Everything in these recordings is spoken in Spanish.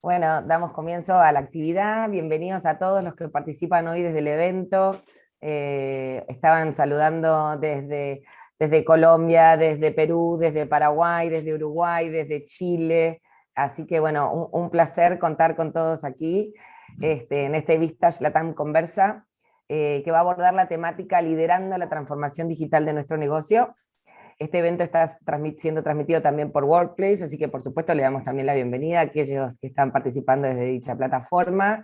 Bueno, damos comienzo a la actividad. Bienvenidos a todos los que participan hoy desde el evento. Estaban saludando desde Colombia, desde Perú, desde Paraguay, desde Uruguay, desde Chile. Así que bueno, un placer contar con todos aquí en este Vistage Latam Conversa, que va a abordar la temática liderando la transformación digital de nuestro negocio. Este evento está siendo transmitido también por Workplace, así que por supuesto le damos también la bienvenida a aquellos que están participando desde dicha plataforma,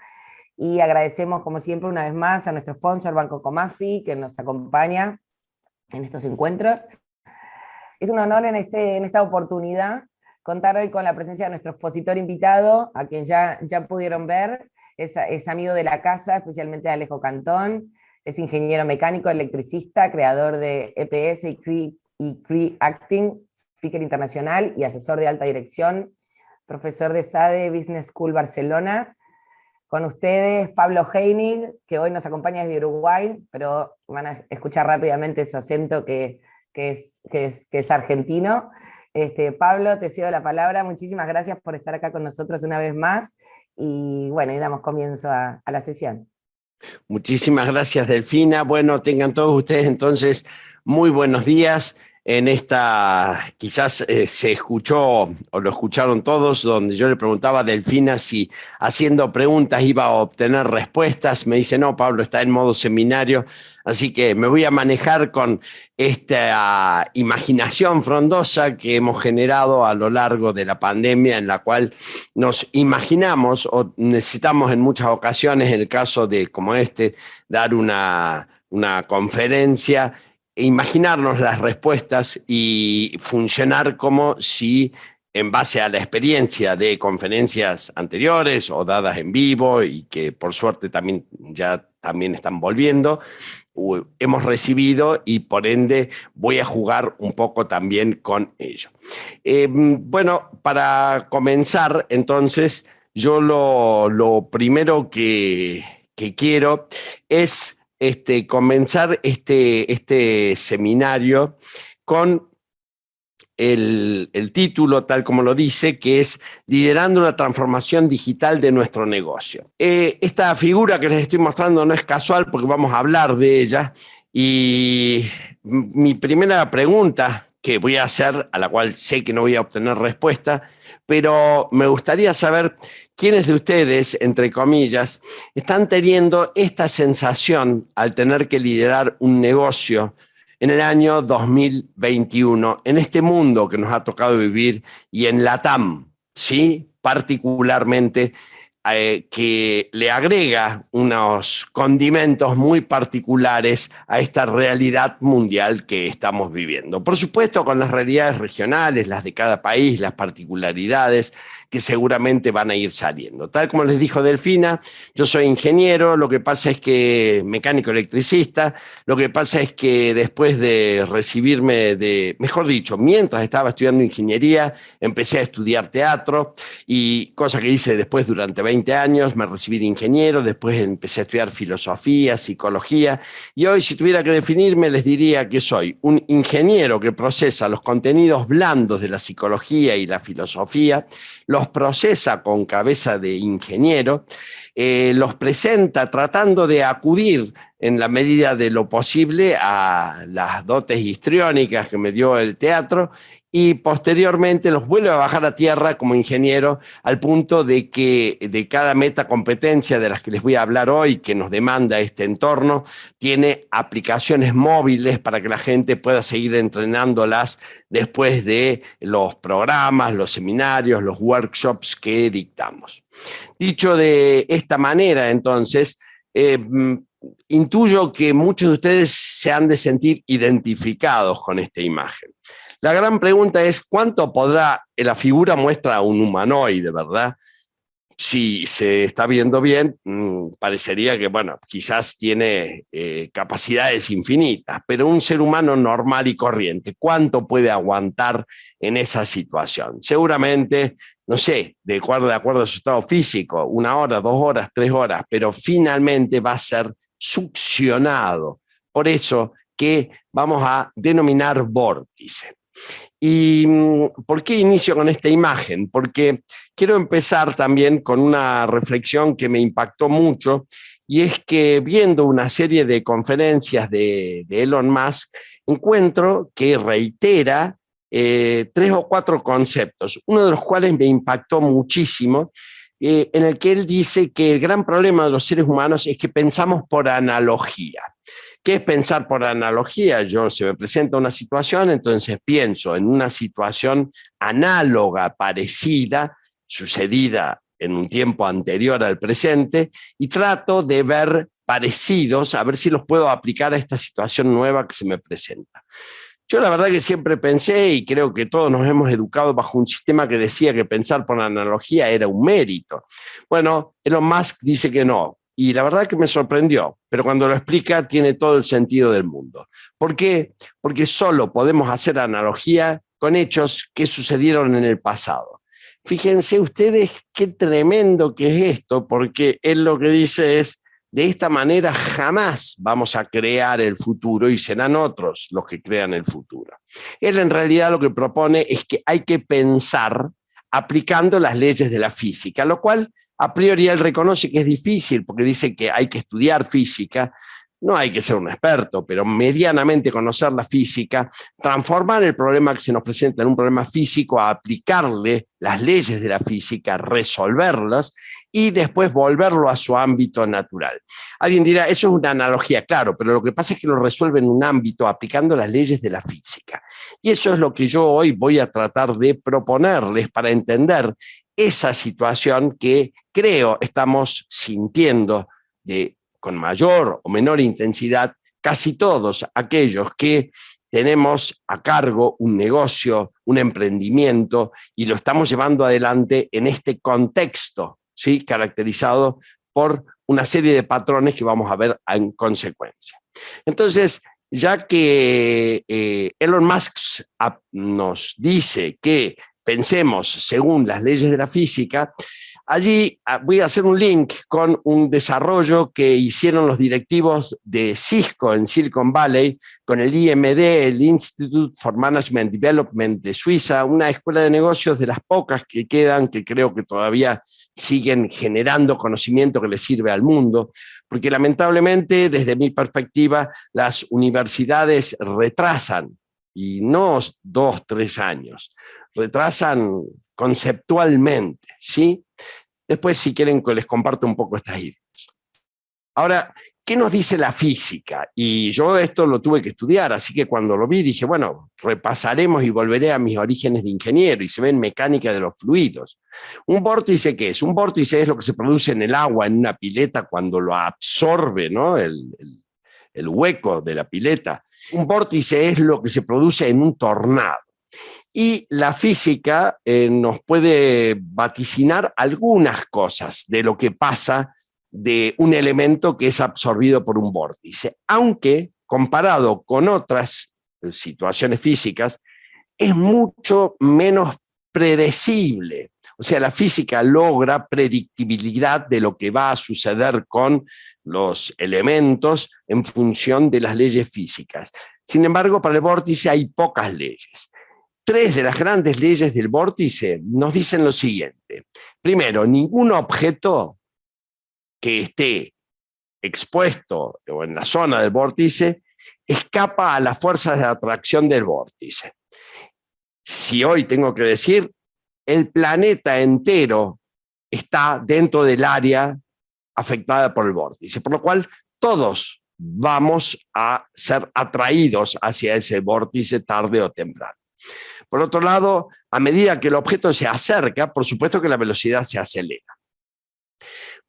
y agradecemos como siempre una vez más a nuestro sponsor Banco Comafi, que nos acompaña en estos encuentros. Es un honor en esta oportunidad contar hoy con la presencia de nuestro expositor invitado, a quien ya pudieron ver. Es amigo de la casa, especialmente de Alejo Cantón. Es ingeniero mecánico, electricista, creador de EPS y Cree Acting, speaker internacional y asesor de alta dirección, profesor de SADE Business School Barcelona. Con ustedes, Pablo Heinig, que hoy nos acompaña desde Uruguay, pero van a escuchar rápidamente su acento que es argentino. Pablo, te cedo la palabra. Muchísimas gracias por estar acá con nosotros una vez más. Y bueno, y damos comienzo a la sesión. Muchísimas gracias, Delfina. Bueno, tengan todos ustedes entonces muy buenos días. En esta, quizás se escuchó o lo escucharon todos, donde yo le preguntaba a Delfina si haciendo preguntas iba a obtener respuestas. Me dice, no, Pablo, está en modo seminario, así que me voy a manejar con esta imaginación frondosa que hemos generado a lo largo de la pandemia, en la cual nos imaginamos o necesitamos en muchas ocasiones, en el caso de como dar una conferencia, imaginarnos las respuestas y funcionar como si, en base a la experiencia de conferencias anteriores o dadas en vivo, y que por suerte también están volviendo, hemos recibido, y por ende voy a jugar un poco también con ello. Bueno, para comenzar, entonces, yo lo primero que quiero es comenzar este seminario con el título, tal como lo dice, que es Liderando la transformación digital de nuestro negocio. Esta figura que les estoy mostrando no es casual, porque vamos a hablar de ella, y mi primera pregunta que voy a hacer, a la cual sé que no voy a obtener respuesta, pero me gustaría saber quiénes de ustedes, entre comillas, están teniendo esta sensación al tener que liderar un negocio en el año 2021, en este mundo que nos ha tocado vivir, y en LATAM, ¿sí? Particularmente, que le agrega unos condimentos muy particulares a esta realidad mundial que estamos viviendo. Por supuesto, con las realidades regionales, las de cada país, las particularidades que seguramente van a ir saliendo. Tal como les dijo Delfina, yo soy ingeniero, lo que pasa es que mecánico electricista, lo que pasa es que después de recibirme mejor dicho, mientras estaba estudiando ingeniería, empecé a estudiar teatro, y cosa que hice después durante 20 años, me recibí de ingeniero, después empecé a estudiar filosofía, psicología, y hoy, si tuviera que definirme, les diría que soy un ingeniero que procesa los contenidos blandos de la psicología y la filosofía, los procesa con cabeza de ingeniero, los presenta tratando de acudir en la medida de lo posible a las dotes histriónicas que me dio el teatro, y posteriormente los vuelve a bajar a tierra como ingeniero, al punto de que de cada metacompetencia de las que les voy a hablar hoy, que nos demanda este entorno, tiene aplicaciones móviles para que la gente pueda seguir entrenándolas después de los programas, los seminarios, los workshops que dictamos. Dicho de esta manera, entonces, intuyo que muchos de ustedes se han de sentir identificados con esta imagen. La gran pregunta es, ¿cuánto podrá? La figura muestra a un humanoide, ¿verdad? Si se está viendo bien, parecería que, bueno, quizás tiene capacidades infinitas, pero un ser humano normal y corriente, ¿cuánto puede aguantar en esa situación? Seguramente, no sé, de acuerdo a su estado físico, 1 hora, 2 horas, 3 horas, pero finalmente va a ser succionado. Por eso que vamos a denominar vórtice. ¿Y por qué inicio con esta imagen? Porque quiero empezar también con una reflexión que me impactó mucho, y es que viendo una serie de conferencias de Elon Musk, encuentro que reitera 3 o 4 conceptos, uno de los cuales me impactó muchísimo, en el que él dice que el gran problema de los seres humanos es que pensamos por analogía. ¿Qué es pensar por analogía? Se me presenta una situación, entonces pienso en una situación análoga, parecida, sucedida en un tiempo anterior al presente, y trato de ver parecidos, a ver si los puedo aplicar a esta situación nueva que se me presenta. Yo la verdad que siempre pensé, y creo que todos nos hemos educado bajo un sistema que decía que pensar por analogía era un mérito. Bueno, Elon Musk dice que no, y la verdad que me sorprendió, pero cuando lo explica tiene todo el sentido del mundo. ¿Por qué? Porque solo podemos hacer analogía con hechos que sucedieron en el pasado. Fíjense ustedes qué tremendo que es esto, porque él lo que dice es: de esta manera jamás vamos a crear el futuro y serán otros los que crean el futuro. Él en realidad lo que propone es que hay que pensar aplicando las leyes de la física, lo cual a priori él reconoce que es difícil, porque dice que hay que estudiar física. No hay que ser un experto, pero medianamente conocer la física, transformar el problema que se nos presenta en un problema físico, a aplicarle las leyes de la física, resolverlas y después volverlo a su ámbito natural. Alguien dirá, eso es una analogía, claro, pero lo que pasa es que lo resuelve en un ámbito aplicando las leyes de la física. Y eso es lo que yo hoy voy a tratar de proponerles para entender esa situación que creo estamos sintiendo con mayor o menor intensidad casi todos aquellos que tenemos a cargo un negocio, un emprendimiento, y lo estamos llevando adelante en este contexto, ¿sí?, caracterizado por una serie de patrones que vamos a ver en consecuencia. Entonces, ya que Elon Musk nos dice que pensemos según las leyes de la física, allí voy a hacer un link con un desarrollo que hicieron los directivos de Cisco en Silicon Valley con el IMD, el Institute for Management Development de Suiza, una escuela de negocios de las pocas que quedan, que creo que todavía siguen generando conocimiento que le sirve al mundo, porque lamentablemente, desde mi perspectiva, las universidades retrasan, y no 2, 3 años, retrasan conceptualmente, ¿sí? Después, si quieren, les comparto un poco estas ideas. Ahora, ¿qué nos dice la física? Y yo esto lo tuve que estudiar, así que cuando lo vi dije, bueno, repasaremos y volveré a mis orígenes de ingeniero, y se ve en mecánica de los fluidos. ¿Un vórtice qué es? Un vórtice es lo que se produce en el agua, en una pileta, cuando lo absorbe, ¿no?, el hueco de la pileta. Un vórtice es lo que se produce en un tornado. Y la física nos puede vaticinar algunas cosas de lo que pasa de un elemento que es absorbido por un vórtice, aunque comparado con otras situaciones físicas es mucho menos predecible. O sea, la física logra predictibilidad de lo que va a suceder con los elementos en función de las leyes físicas. Sin embargo, para el vórtice hay pocas leyes. 3 de las grandes leyes del vórtice nos dicen lo siguiente. Primero, ningún objeto que esté expuesto o en la zona del vórtice escapa a las fuerzas de atracción del vórtice. Si hoy tengo que decir, el planeta entero está dentro del área afectada por el vórtice, por lo cual todos vamos a ser atraídos hacia ese vórtice tarde o temprano. Por otro lado, a medida que el objeto se acerca, por supuesto que la velocidad se acelera.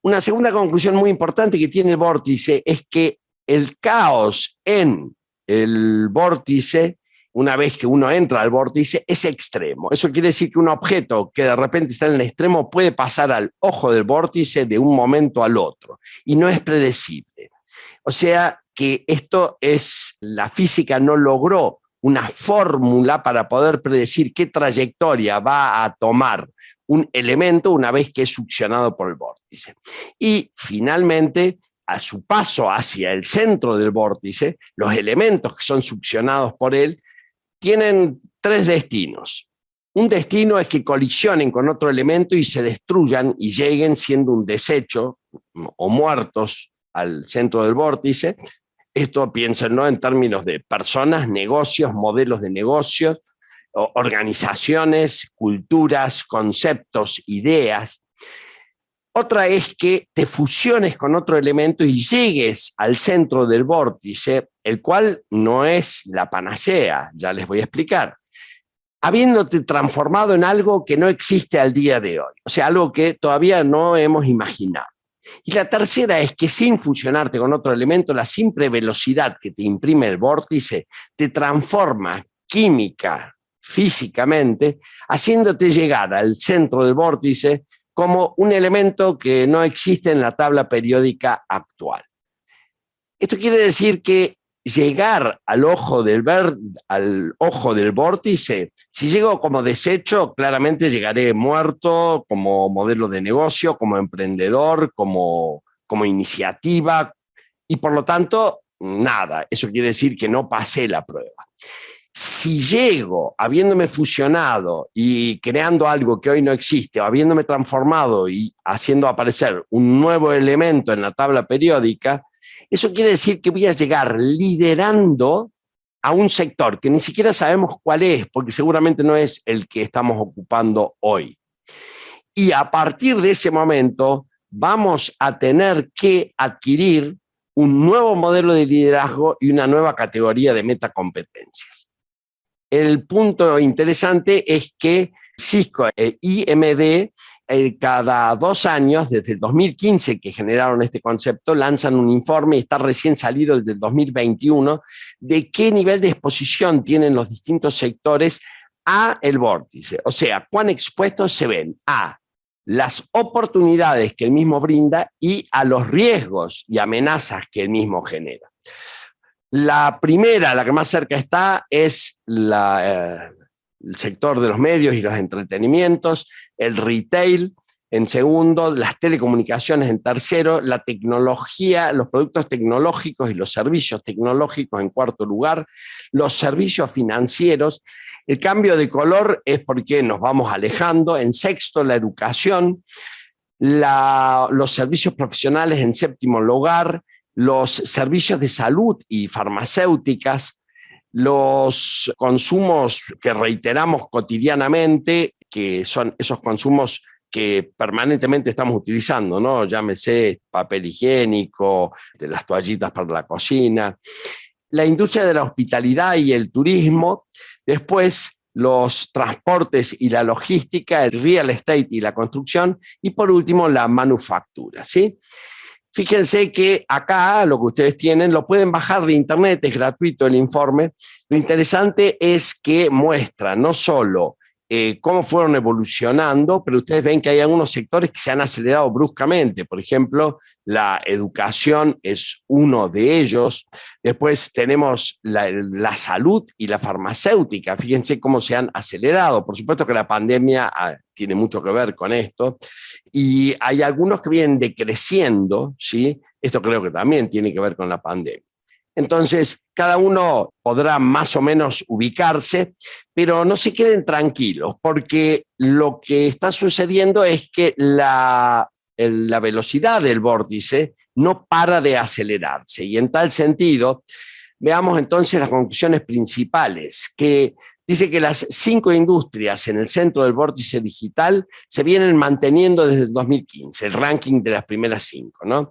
Una segunda conclusión muy importante que tiene el vórtice es que el caos en el vórtice, una vez que uno entra al vórtice, es extremo. Eso quiere decir que un objeto que de repente está en el extremo puede pasar al ojo del vórtice de un momento al otro, y no es predecible. O sea que esto es, la física no logró una fórmula para poder predecir qué trayectoria va a tomar un elemento una vez que es succionado por el vórtice. Y finalmente, a su paso hacia el centro del vórtice, los elementos que son succionados por él tienen tres destinos. Un destino es que colisionen con otro elemento y se destruyan y lleguen siendo un desecho o muertos al centro del vórtice. Esto piénsenlo en términos de personas, negocios, modelos de negocios, organizaciones, culturas, conceptos, ideas. Otra es que te fusiones con otro elemento y llegues al centro del vórtice, el cual no es la panacea, ya les voy a explicar, habiéndote transformado en algo que no existe al día de hoy, o sea, algo que todavía no hemos imaginado. Y la tercera es que sin fusionarte con otro elemento, la simple velocidad que te imprime el vórtice te transforma química, físicamente, haciéndote llegar al centro del vórtice como un elemento que no existe en la tabla periódica actual. Esto quiere decir que llegar al ojo del vórtice, si llego como desecho, claramente llegaré muerto como modelo de negocio, como emprendedor, como iniciativa, y por lo tanto, nada. Eso quiere decir que no pasé la prueba. Si llego habiéndome fusionado y creando algo que hoy no existe, o habiéndome transformado y haciendo aparecer un nuevo elemento en la tabla periódica, eso quiere decir que voy a llegar liderando a un sector que ni siquiera sabemos cuál es, porque seguramente no es el que estamos ocupando hoy. Y a partir de ese momento vamos a tener que adquirir un nuevo modelo de liderazgo y una nueva categoría de metacompetencias. El punto interesante es que Cisco e IMD cada 2 años, desde el 2015 que generaron este concepto, lanzan un informe, está recién salido el del 2021, de qué nivel de exposición tienen los distintos sectores a el vórtice. O sea, cuán expuestos se ven a las oportunidades que el mismo brinda y a los riesgos y amenazas que el mismo genera. La primera, la que más cerca está, es el sector de los medios y los entretenimientos, el retail en segundo, las telecomunicaciones en tercero, la tecnología, los productos tecnológicos y los servicios tecnológicos en cuarto lugar, los servicios financieros. El cambio de color es porque nos vamos alejando. En sexto, la educación, los servicios profesionales en séptimo lugar, los servicios de salud y farmacéuticas, los consumos que reiteramos cotidianamente, que son esos consumos que permanentemente estamos utilizando, ¿no? Llámese papel higiénico, de las toallitas para la cocina, la industria de la hospitalidad y el turismo, después los transportes y la logística, el real estate y la construcción, y por último la manufactura, ¿sí? Fíjense que acá lo que ustedes tienen lo pueden bajar de internet, es gratuito el informe. Lo interesante es que muestra no solo cómo fueron evolucionando, pero ustedes ven que hay algunos sectores que se han acelerado bruscamente. Por ejemplo, la educación es uno de ellos. Después tenemos la salud y la farmacéutica. Fíjense cómo se han acelerado. Por supuesto que la pandemia tiene mucho que ver con esto. Y hay algunos que vienen decreciendo, ¿sí? Esto creo que también tiene que ver con la pandemia. Entonces, cada uno podrá más o menos ubicarse, pero no se queden tranquilos, porque lo que está sucediendo es que la velocidad del vórtice no para de acelerarse. Y en tal sentido, veamos entonces las conclusiones principales, que dice que las 5 industrias en el centro del vórtice digital se vienen manteniendo desde el 2015, el ranking de las primeras 5, ¿no?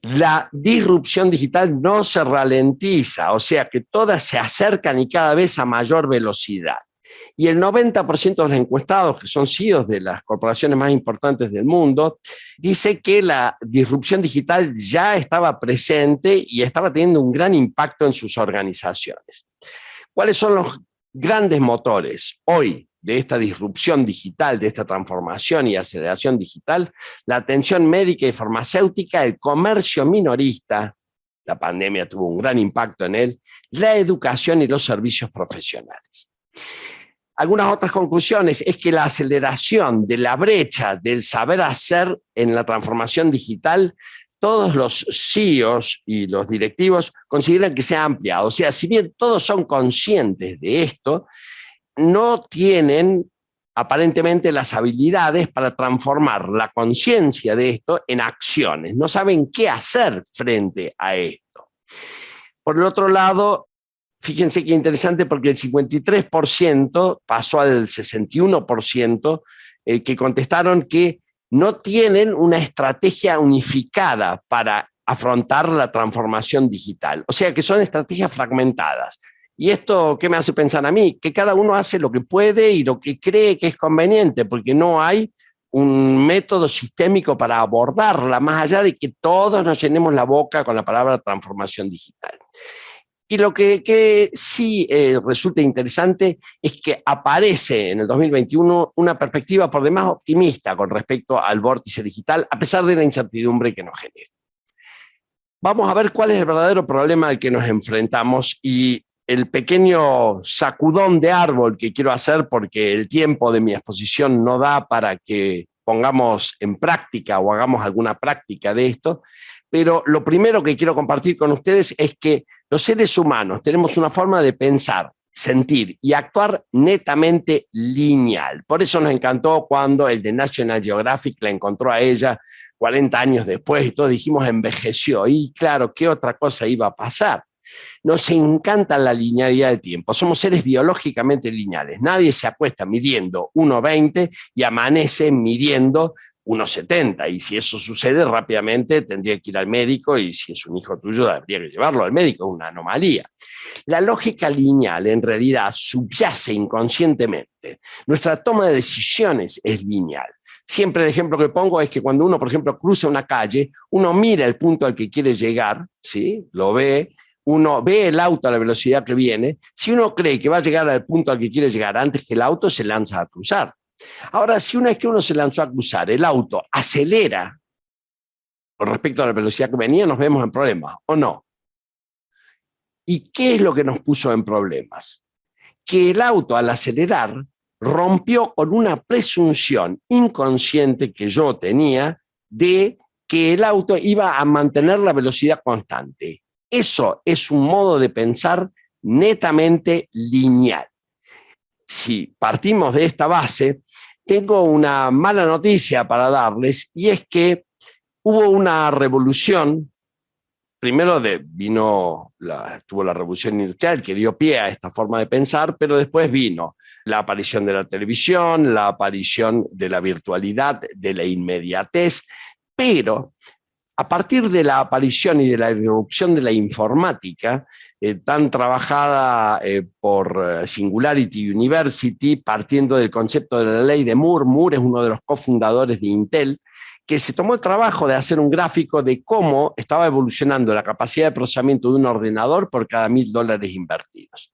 La disrupción digital no se ralentiza, o sea que todas se acercan y cada vez a mayor velocidad. Y el 90% de los encuestados, que son CEOs de las corporaciones más importantes del mundo, dice que la disrupción digital ya estaba presente y estaba teniendo un gran impacto en sus organizaciones. ¿Cuáles son los grandes motores hoy de esta disrupción digital, de esta transformación y aceleración digital? La atención médica y farmacéutica, el comercio minorista, la pandemia tuvo un gran impacto en él, la educación y los servicios profesionales. Algunas otras conclusiones es que la aceleración de la brecha del saber hacer en la transformación digital todos los CEOs y los directivos consideran que se ha ampliado. O sea, si bien todos son conscientes de esto, no tienen aparentemente las habilidades para transformar la conciencia de esto en acciones. No saben qué hacer frente a esto. Por el otro lado, fíjense qué interesante, porque el 53% pasó al 61% que contestaron que no tienen una estrategia unificada para afrontar la transformación digital. O sea, que son estrategias fragmentadas. ¿Y esto qué me hace pensar a mí? Que cada uno hace lo que puede y lo que cree que es conveniente, porque no hay un método sistémico para abordarla, más allá de que todos nos llenemos la boca con la palabra transformación digital. Y lo que sí resulta interesante es que aparece en el 2021 una perspectiva por demás optimista con respecto al vórtice digital, a pesar de la incertidumbre que nos genera. Vamos a ver cuál es el verdadero problema al que nos enfrentamos y el pequeño sacudón de árbol que quiero hacer, porque el tiempo de mi exposición no da para que pongamos en práctica o hagamos alguna práctica de esto, pero lo primero que quiero compartir con ustedes es que los seres humanos tenemos una forma de pensar, sentir y actuar netamente lineal. Por eso nos encantó cuando el de National Geographic la encontró a ella 40 años después y todos dijimos envejeció. Y claro, ¿qué otra cosa iba a pasar? Nos encanta la linealidad de tiempo. Somos seres biológicamente lineales. Nadie se acuesta midiendo 1,20 y amanece midiendo 1,70. Y si eso sucede, rápidamente tendría que ir al médico y si es un hijo tuyo, habría que llevarlo al médico. Es una anomalía. La lógica lineal en realidad subyace inconscientemente. Nuestra toma de decisiones es lineal. Siempre el ejemplo que pongo es que cuando uno, por ejemplo, cruza una calle, uno mira el punto al que quiere llegar, ¿sí? Lo ve, uno ve el auto a la velocidad que viene. Si uno cree que va a llegar al punto al que quiere llegar antes que el auto, se lanza a cruzar. Ahora, si una vez que uno se lanzó a cruzar, el auto acelera con respecto a la velocidad que venía, nos vemos en problemas, ¿o no? ¿Y qué es lo que nos puso en problemas? Que el auto, al acelerar, rompió con una presunción inconsciente que yo tenía de que el auto iba a mantener la velocidad constante. Eso es un modo de pensar netamente lineal. Si partimos de esta base, tengo una mala noticia para darles, y es que hubo una revolución. Primero tuvo la revolución industrial que dio pie a esta forma de pensar, pero después vino la aparición de la televisión, la aparición de la virtualidad, de la inmediatez, pero a partir de la aparición y de la irrupción de la informática, tan trabajada por Singularity University, partiendo del concepto de la ley de Moore. Moore es uno de los cofundadores de Intel, que se tomó el trabajo de hacer un gráfico de cómo estaba evolucionando la capacidad de procesamiento de un ordenador por cada $1.000 invertidos.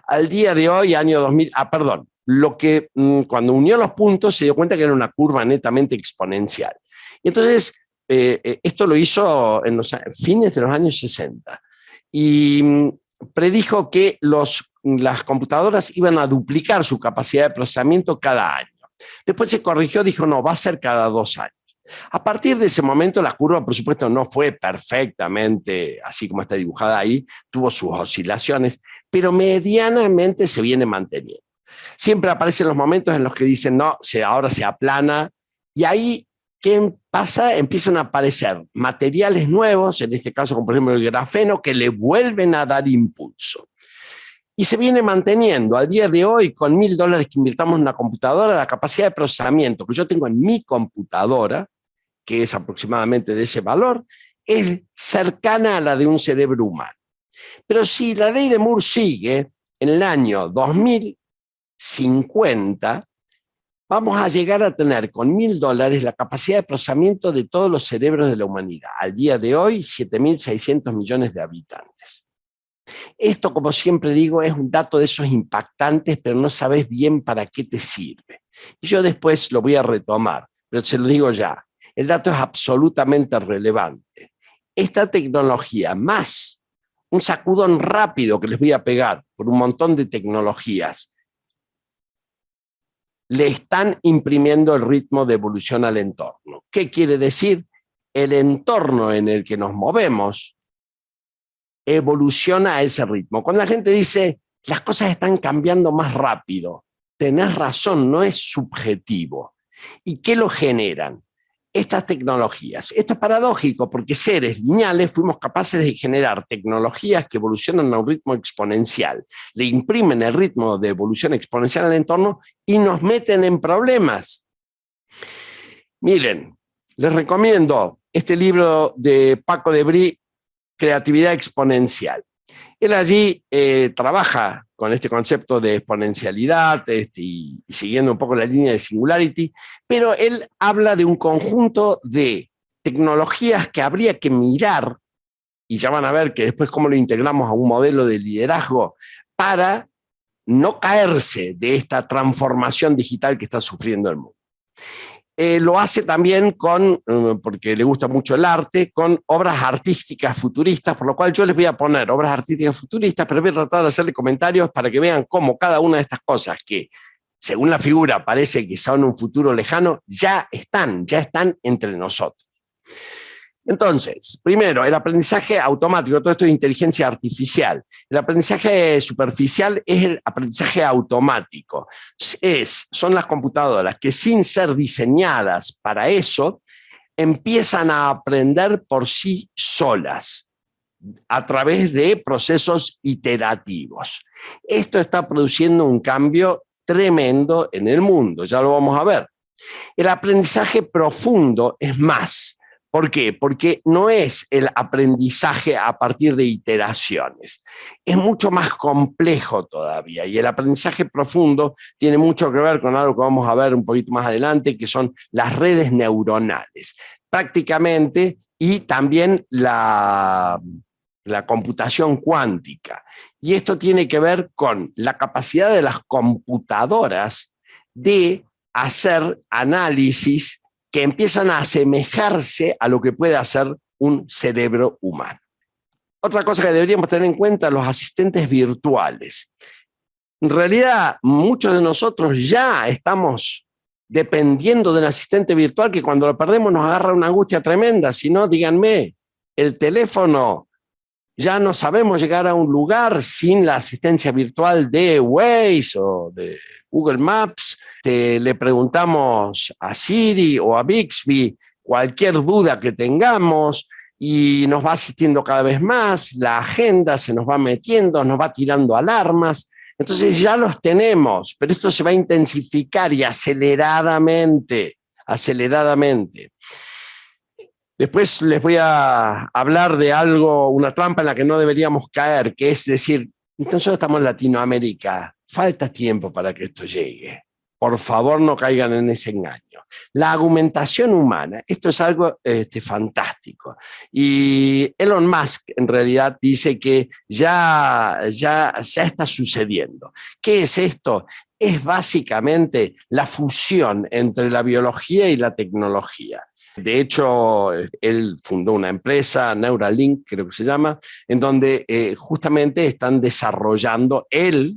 Al día de hoy, año 2000, cuando unió los puntos se dio cuenta que era una curva netamente exponencial. Y entonces, esto lo hizo en los fines de los años 60 y predijo que las computadoras iban a duplicar su capacidad de procesamiento cada año. Después se corrigió, dijo no, va a ser cada 2 años. A partir de ese momento la curva, por supuesto, no fue perfectamente así como está dibujada ahí, tuvo sus oscilaciones, pero medianamente se viene manteniendo. Siempre aparecen los momentos en los que dicen no, ahora se aplana, y ahí ¿qué pasa? Empiezan a aparecer materiales nuevos, en este caso como por ejemplo el grafeno, que le vuelven a dar impulso. Y se viene manteniendo. Al día de hoy, con $1.000 que invirtamos en una computadora, la capacidad de procesamiento que yo tengo en mi computadora, que es aproximadamente de ese valor, es cercana a la de un cerebro humano. Pero si la ley de Moore sigue, en el año 2050, vamos a llegar a tener con $1.000 la capacidad de procesamiento de todos los cerebros de la humanidad. Al día de hoy, 7.600 millones de habitantes. Esto, como siempre digo, es un dato de esos impactantes, pero no sabes bien para qué te sirve. Y yo después lo voy a retomar, pero se lo digo ya. El dato es absolutamente relevante. Esta tecnología, más un sacudón rápido que les voy a pegar por un montón de tecnologías, le están imprimiendo el ritmo de evolución al entorno. ¿Qué quiere decir? el entorno en el que nos movemos evoluciona a ese ritmo. Cuando la gente dice, las cosas están cambiando más rápido, tenés razón, no es subjetivo. ¿Y qué lo generan? Estas tecnologías. Esto es paradójico porque seres lineales fuimos capaces de generar tecnologías que evolucionan a un ritmo exponencial, le imprimen el ritmo de evolución exponencial al entorno y nos meten en problemas. Miren, les recomiendo este libro de Paco de Brie, Creatividad Exponencial. Él allí trabaja con este concepto de exponencialidad y siguiendo un poco la línea de Singularity, pero él habla de un conjunto de tecnologías que habría que mirar, y ya van a ver que después cómo lo integramos a un modelo de liderazgo para no caerse de esta transformación digital que está sufriendo el mundo. Lo hace también porque le gusta mucho el arte, con obras artísticas futuristas, por lo cual yo les voy a poner obras artísticas futuristas, pero voy a tratar de hacerle comentarios para que vean cómo cada una de estas cosas que, según la figura, parece que son un futuro lejano, ya están entre nosotros. Entonces, primero, el aprendizaje automático, todo esto es inteligencia artificial. El aprendizaje superficial es el aprendizaje automático. Son las computadoras que sin ser diseñadas para eso, empiezan a aprender por sí solas a través de procesos iterativos. Esto está produciendo un cambio tremendo en el mundo, ya lo vamos a ver. El aprendizaje profundo es más. ¿Por qué? Porque no es el aprendizaje a partir de iteraciones. Es mucho más complejo todavía y el aprendizaje profundo tiene mucho que ver con algo que vamos a ver un poquito más adelante, que son las redes neuronales. Prácticamente, y también la computación cuántica. Y esto tiene que ver con la capacidad de las computadoras de hacer análisis que empiezan a asemejarse a lo que puede hacer un cerebro humano. Otra cosa que deberíamos tener en cuenta, los asistentes virtuales. En realidad, muchos de nosotros ya estamos dependiendo del asistente virtual que cuando lo perdemos nos agarra una angustia tremenda. Si no, díganme, el teléfono, ya no sabemos llegar a un lugar sin la asistencia virtual de Waze o de Google Maps. Le preguntamos a Siri o a Bixby cualquier duda que tengamos y nos va asistiendo cada vez más, la agenda se nos va metiendo, nos va tirando alarmas. Entonces ya los tenemos, pero esto se va a intensificar y aceleradamente. Después les voy a hablar de algo, una trampa en la que no deberíamos caer, que es decir, nosotros estamos en Latinoamérica, falta tiempo para que esto llegue. Por favor, no caigan en ese engaño. La argumentación humana, esto es algo fantástico. Y Elon Musk en realidad dice que ya está sucediendo. ¿Qué es esto? Es básicamente la fusión entre la biología y la tecnología. De hecho, él fundó una empresa, Neuralink creo que se llama, en donde justamente están desarrollando,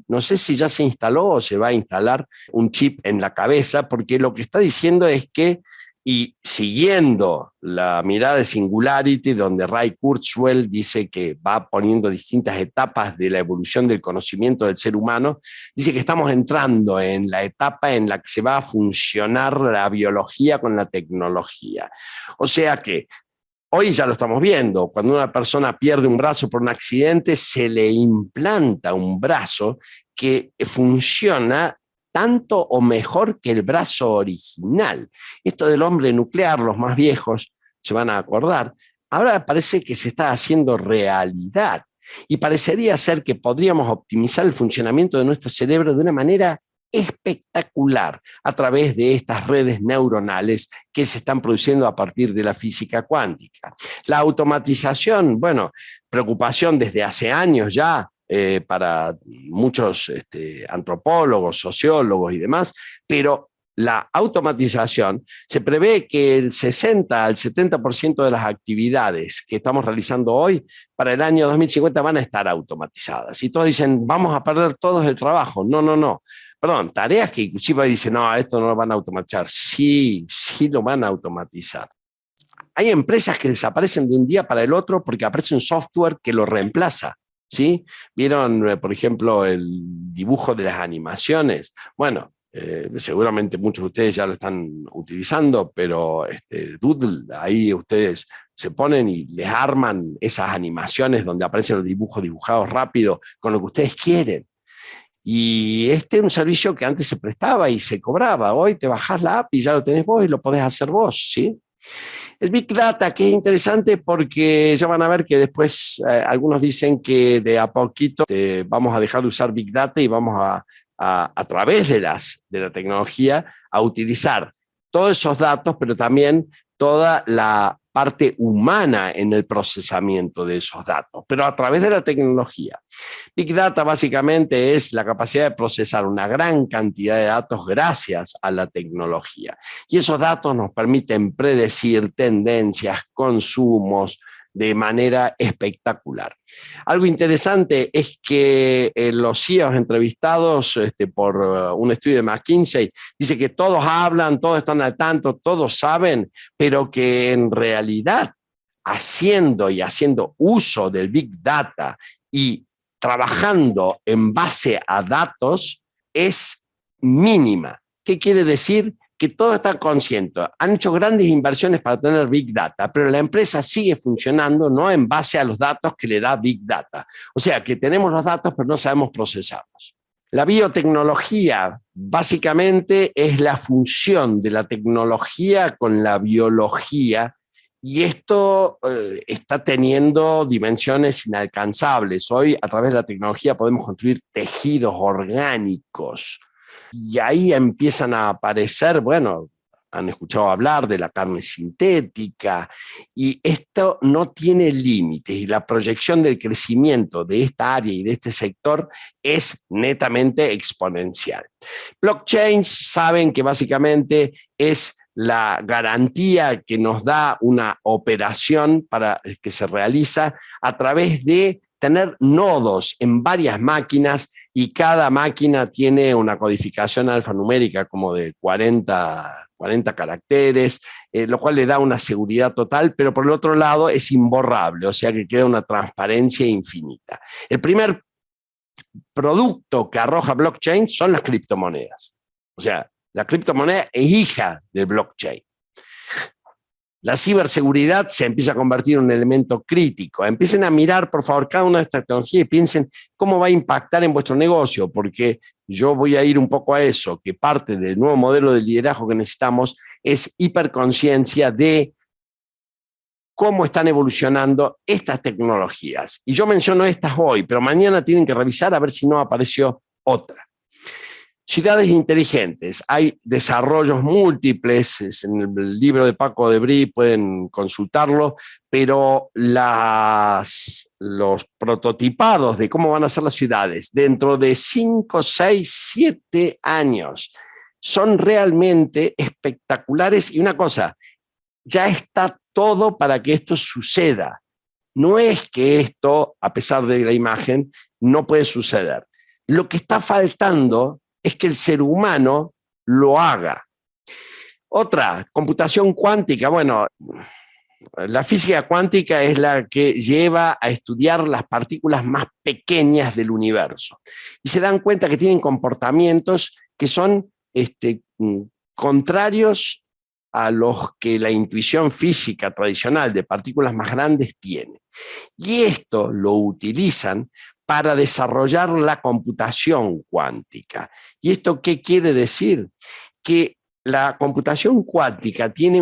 no sé si ya se instaló o se va a instalar un chip en la cabeza, porque lo que está diciendo es que, y siguiendo la mirada de Singularity, donde Ray Kurzweil dice que va poniendo distintas etapas de la evolución del conocimiento del ser humano, dice que estamos entrando en la etapa en la que se va a funcionar la biología con la tecnología. O sea que hoy ya lo estamos viendo, cuando una persona pierde un brazo por un accidente, se le implanta un brazo que funciona tanto o mejor que el brazo original. Esto del hombre nuclear, los más viejos se van a acordar, ahora parece que se está haciendo realidad y parecería ser que podríamos optimizar el funcionamiento de nuestro cerebro de una manera espectacular a través de estas redes neuronales que se están produciendo a partir de la física cuántica. La automatización, bueno, preocupación desde hace años ya, para muchos antropólogos, sociólogos y demás, pero la automatización, se prevé que el 60 al 70% de las actividades que estamos realizando hoy para el año 2050 van a estar automatizadas. Y todos dicen, vamos a perder todos el trabajo. No. Perdón, tareas que inclusive dicen, no, esto no lo van a automatizar. Sí lo van a automatizar. hay empresas que desaparecen de un día para el otro porque aparece un software que lo reemplaza, ¿sí? ¿Vieron, por ejemplo, el dibujo de las animaciones? Bueno, seguramente muchos de ustedes ya lo están utilizando, pero Doodle, ahí ustedes se ponen y les arman esas animaciones donde aparecen los dibujos dibujados rápido con lo que ustedes quieren. Y este es un servicio que antes se prestaba y se cobraba. Hoy te bajás la app y ya lo tenés vos y lo podés hacer vos, ¿sí? El Big Data, que es interesante porque ya van a ver que después algunos dicen que de a poquito vamos a dejar de usar Big Data y vamos a través de la tecnología a utilizar todos esos datos, pero también toda la parte humana en el procesamiento de esos datos, pero a través de la tecnología. Big Data básicamente es la capacidad de procesar una gran cantidad de datos gracias a la tecnología. Y esos datos nos permiten predecir tendencias, consumos, de manera espectacular. Algo interesante es que los CEOs entrevistados por un estudio de McKinsey dice que todos hablan, todos están al tanto, todos saben, pero que en realidad haciendo uso del Big Data y trabajando en base a datos es mínima. ¿Qué quiere decir? Que todos están conscientes, han hecho grandes inversiones para tener Big Data, pero la empresa sigue funcionando no en base a los datos que le da Big Data. O sea, que tenemos los datos, pero no sabemos procesarlos. La biotecnología básicamente es la función de la tecnología con la biología, y esto está teniendo dimensiones inalcanzables. Hoy, a través de la tecnología, podemos construir tejidos orgánicos. Y ahí empiezan a aparecer, bueno, han escuchado hablar de la carne sintética, y esto no tiene límites, y la proyección del crecimiento de esta área y de este sector es netamente exponencial. Blockchains saben que básicamente es la garantía que nos da una operación para que se realiza a través de tener nodos en varias máquinas, y cada máquina tiene una codificación alfanumérica como de 40 caracteres, lo cual le da una seguridad total, pero por el otro lado es imborrable, o sea que queda una transparencia infinita. El primer producto que arroja blockchain son las criptomonedas. O sea, la criptomoneda es hija del blockchain. La ciberseguridad se empieza a convertir en un elemento crítico. Empiecen a mirar, por favor, cada una de estas tecnologías y piensen cómo va a impactar en vuestro negocio, porque yo voy a ir un poco a eso, que parte del nuevo modelo de liderazgo que necesitamos es hiperconciencia de cómo están evolucionando estas tecnologías. Y yo menciono estas hoy, pero mañana tienen que revisar a ver si no apareció otra. Ciudades inteligentes, hay desarrollos múltiples, en el libro de Paco de Brie pueden consultarlo, pero los prototipados de cómo van a ser las ciudades dentro de 5, 6, 7 años son realmente espectaculares. Y una cosa, ya está todo para que esto suceda. No es que esto, a pesar de la imagen, no puede suceder. Lo que está faltando es que el ser humano lo haga. Otra, computación cuántica. Bueno, la física cuántica es la que lleva a estudiar las partículas más pequeñas del universo. Y se dan cuenta que tienen comportamientos que son contrarios a los que la intuición física tradicional de partículas más grandes tiene. Y esto lo utilizan para desarrollar la computación cuántica. ¿Y esto qué quiere decir? Que la computación cuántica tiene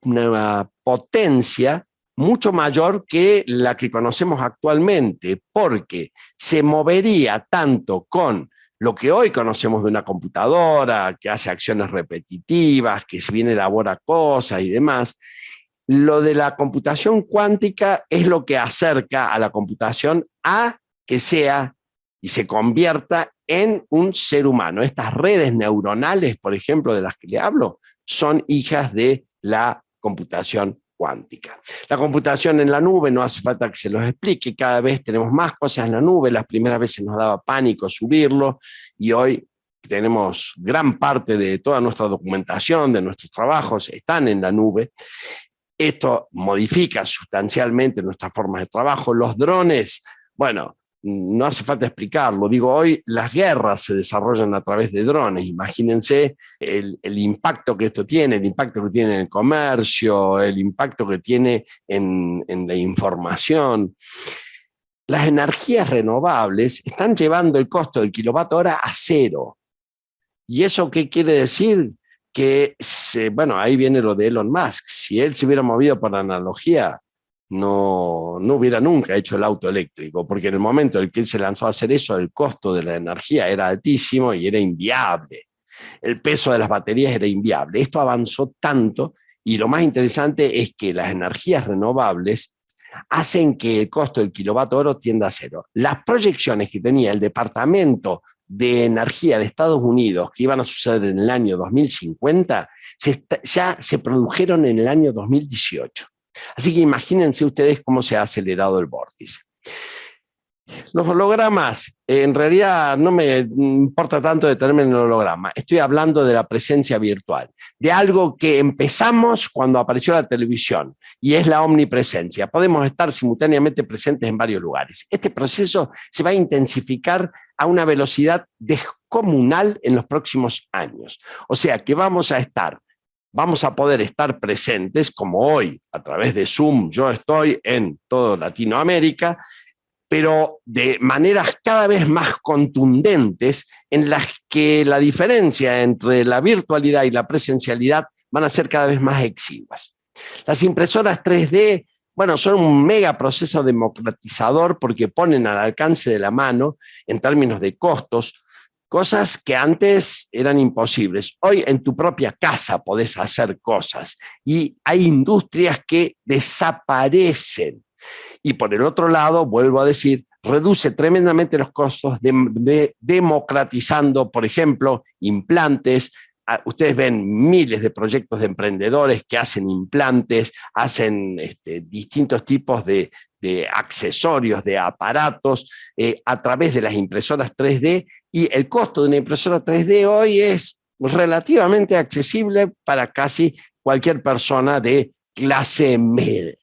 una potencia mucho mayor que la que conocemos actualmente, porque se movería tanto con lo que hoy conocemos de una computadora, que hace acciones repetitivas, que si bien elabora cosas y demás. Lo de la computación cuántica es lo que acerca a la computación a que sea y se convierta en un ser humano. Estas redes neuronales, por ejemplo, de las que le hablo, son hijas de la computación cuántica. La computación en la nube, no hace falta que se los explique, cada vez tenemos más cosas en la nube. Las primeras veces nos daba pánico subirlo, y hoy tenemos gran parte de toda nuestra documentación, de nuestros trabajos, están en la nube. Esto modifica sustancialmente nuestras formas de trabajo. Los drones, bueno, no hace falta explicarlo. Digo, hoy las guerras se desarrollan a través de drones. Imagínense el impacto que esto tiene, el impacto que tiene en el comercio, el impacto que tiene en la información. Las energías renovables están llevando el costo del kilovatio hora a cero. ¿Y eso qué quiere decir? Que, bueno, ahí viene lo de Elon Musk. Si él se hubiera movido por analogía, no hubiera nunca hecho el auto eléctrico, porque en el momento en el que él se lanzó a hacer eso, el costo de la energía era altísimo y era inviable. El peso de las baterías era inviable. Esto avanzó tanto, y lo más interesante es que las energías renovables hacen que el costo del kilovatio hora tienda a cero. Las proyecciones que tenía el Departamento de Energía de Estados Unidos, que iban a suceder en el año 2050, ya se produjeron en el año 2018. Así que imagínense ustedes cómo se ha acelerado el vórtice. Los hologramas, en realidad no me importa tanto detenerme en el holograma, estoy hablando de la presencia virtual, de algo que empezamos cuando apareció la televisión, y es la omnipresencia. Podemos estar simultáneamente presentes en varios lugares. Este proceso se va a intensificar a una velocidad descomunal en los próximos años. O sea que vamos a poder estar presentes, como hoy, a través de Zoom, yo estoy en toda Latinoamérica, pero de maneras cada vez más contundentes, en las que la diferencia entre la virtualidad y la presencialidad van a ser cada vez más exiguas. Las impresoras 3D, bueno, son un mega proceso democratizador, porque ponen al alcance de la mano, en términos de costos, cosas que antes eran imposibles. Hoy en tu propia casa podés hacer cosas, y hay industrias que desaparecen. Y por el otro lado, vuelvo a decir, reduce tremendamente los costos democratizando, por ejemplo, implantes. Ustedes ven miles de proyectos de emprendedores que hacen implantes, hacen distintos tipos de accesorios, de aparatos, a través de las impresoras 3D, y el costo de una impresora 3D hoy es relativamente accesible para casi cualquier persona de clase media.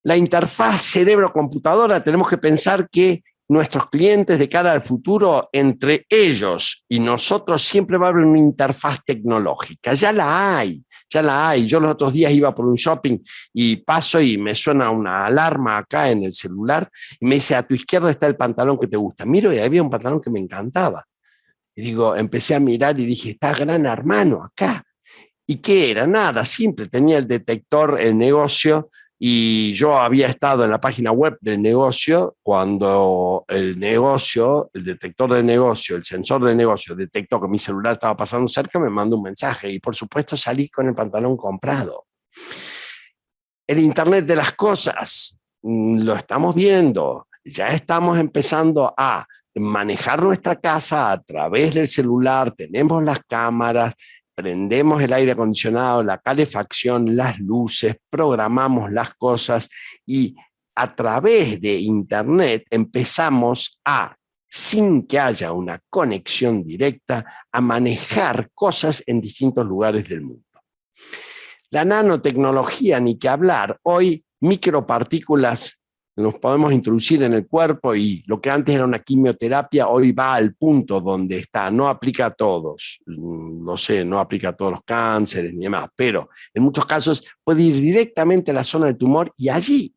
La interfaz cerebro-computadora, tenemos que pensar que nuestros clientes de cara al futuro, entre ellos y nosotros, siempre va a haber una interfaz tecnológica. Ya la hay. Yo los otros días iba por un shopping y paso y me suena una alarma acá en el celular y me dice: a tu izquierda está el pantalón que te gusta. Miro y había un pantalón que me encantaba. Y digo, empecé a mirar y dije: está Gran Hermano acá. ¿Y qué era? Nada, simple. Tenía el detector, el negocio, y yo había estado en la página web del negocio cuando el detector del negocio, el sensor del negocio detectó que mi celular estaba pasando cerca, me mandó un mensaje, y por supuesto salí con el pantalón comprado. El Internet de las cosas, lo estamos viendo, ya estamos empezando a manejar nuestra casa a través del celular, tenemos las cámaras, prendemos el aire acondicionado, la calefacción, las luces, programamos las cosas, y a través de Internet empezamos sin que haya una conexión directa, a manejar cosas en distintos lugares del mundo. La nanotecnología, ni que hablar. Hoy micropartículas nos podemos introducir en el cuerpo, y lo que antes era una quimioterapia hoy va al punto donde está. No aplica a todos, lo sé, no aplica a todos los cánceres ni demás, pero en muchos casos puede ir directamente a la zona del tumor y allí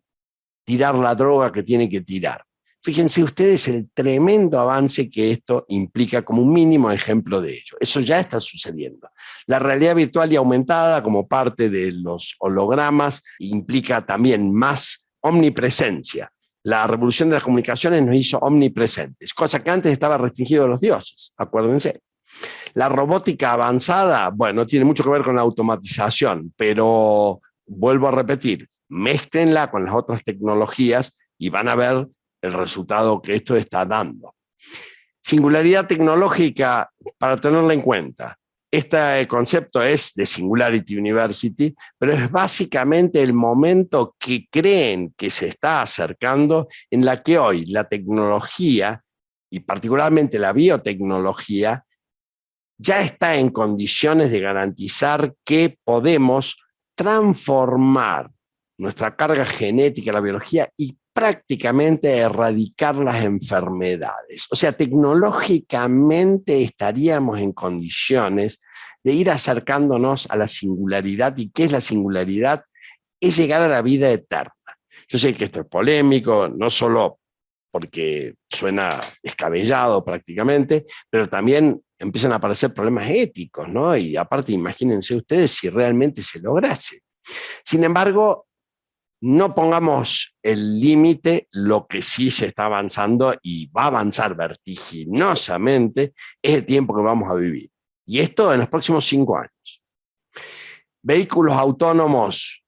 tirar la droga que tiene que tirar. Fíjense ustedes el tremendo avance que esto implica, como un mínimo ejemplo de ello. Eso ya está sucediendo. La realidad virtual y aumentada, como parte de los hologramas, implica también más omnipresencia. La revolución de las comunicaciones nos hizo omnipresentes, cosa que antes estaba restringido a los dioses, acuérdense. La robótica avanzada, bueno, tiene mucho que ver con la automatización, pero vuelvo a repetir, mézclenla con las otras tecnologías y van a ver el resultado que esto está dando. Singularidad tecnológica, para tenerla en cuenta. Este concepto es de Singularity University, pero es básicamente el momento que creen que se está acercando, en la que hoy la tecnología, y particularmente la biotecnología, ya está en condiciones de garantizar que podemos transformar nuestra carga genética, la biología, y prácticamente erradicar las enfermedades. O sea, tecnológicamente estaríamos en condiciones de ir acercándonos a la singularidad. ¿Y qué es la singularidad? Es llegar a la vida eterna. Yo sé que esto es polémico, no solo porque suena descabellado prácticamente, pero también empiezan a aparecer problemas éticos, ¿no? Y aparte, imagínense ustedes si realmente se lograse. Sin embargo, no pongamos el límite. Lo que sí se está avanzando y va a avanzar vertiginosamente es el tiempo que vamos a vivir. Y esto en los próximos 5 años. Vehículos autónomos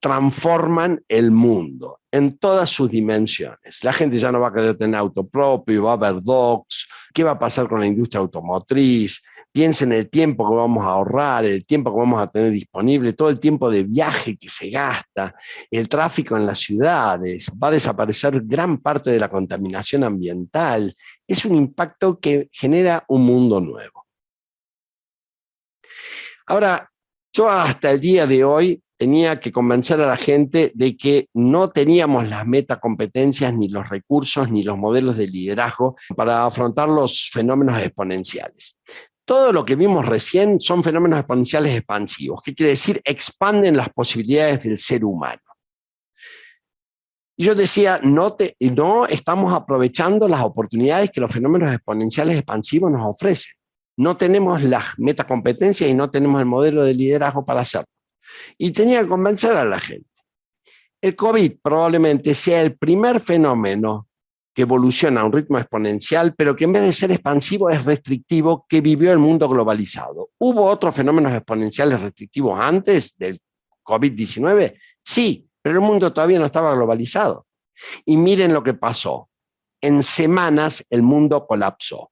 transforman el mundo en todas sus dimensiones. La gente ya no va a querer tener auto propio, va a haber docks. ¿Qué va a pasar con la industria automotriz? Piensen en el tiempo que vamos a ahorrar, el tiempo que vamos a tener disponible, todo el tiempo de viaje que se gasta, el tráfico en las ciudades, va a desaparecer gran parte de la contaminación ambiental. Es un impacto que genera un mundo nuevo. Ahora, yo hasta el día de hoy tenía que convencer a la gente de que no teníamos las metacompetencias, ni los recursos, ni los modelos de liderazgo para afrontar los fenómenos exponenciales. Todo lo que vimos recién son fenómenos exponenciales expansivos. ¿Qué quiere decir? Expanden las posibilidades del ser humano. Y yo decía, no estamos aprovechando las oportunidades que los fenómenos exponenciales expansivos nos ofrecen. No tenemos las metacompetencias y no tenemos el modelo de liderazgo para hacerlo. Y tenía que convencer a la gente. El COVID probablemente sea el primer fenómeno que evoluciona a un ritmo exponencial, pero que en vez de ser expansivo es restrictivo, que vivió el mundo globalizado. ¿Hubo otros fenómenos exponenciales restrictivos antes del COVID-19? Sí, pero el mundo todavía no estaba globalizado. Y miren lo que pasó. En semanas el mundo colapsó.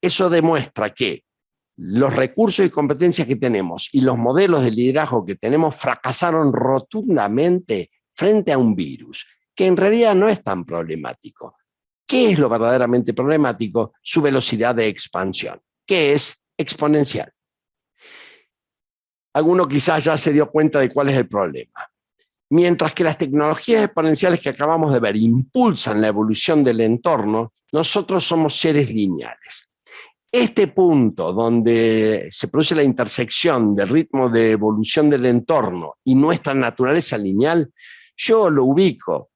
Eso demuestra que los recursos y competencias que tenemos y los modelos de liderazgo que tenemos fracasaron rotundamente frente a un virus, que en realidad no es tan problemático. ¿Qué es lo verdaderamente problemático? Su velocidad de expansión, que es exponencial. Alguno quizás ya se dio cuenta de cuál es el problema. Mientras que las tecnologías exponenciales que acabamos de ver impulsan la evolución del entorno, nosotros somos seres lineales. Este punto donde se produce la intersección del ritmo de evolución del entorno y nuestra naturaleza lineal, yo lo ubico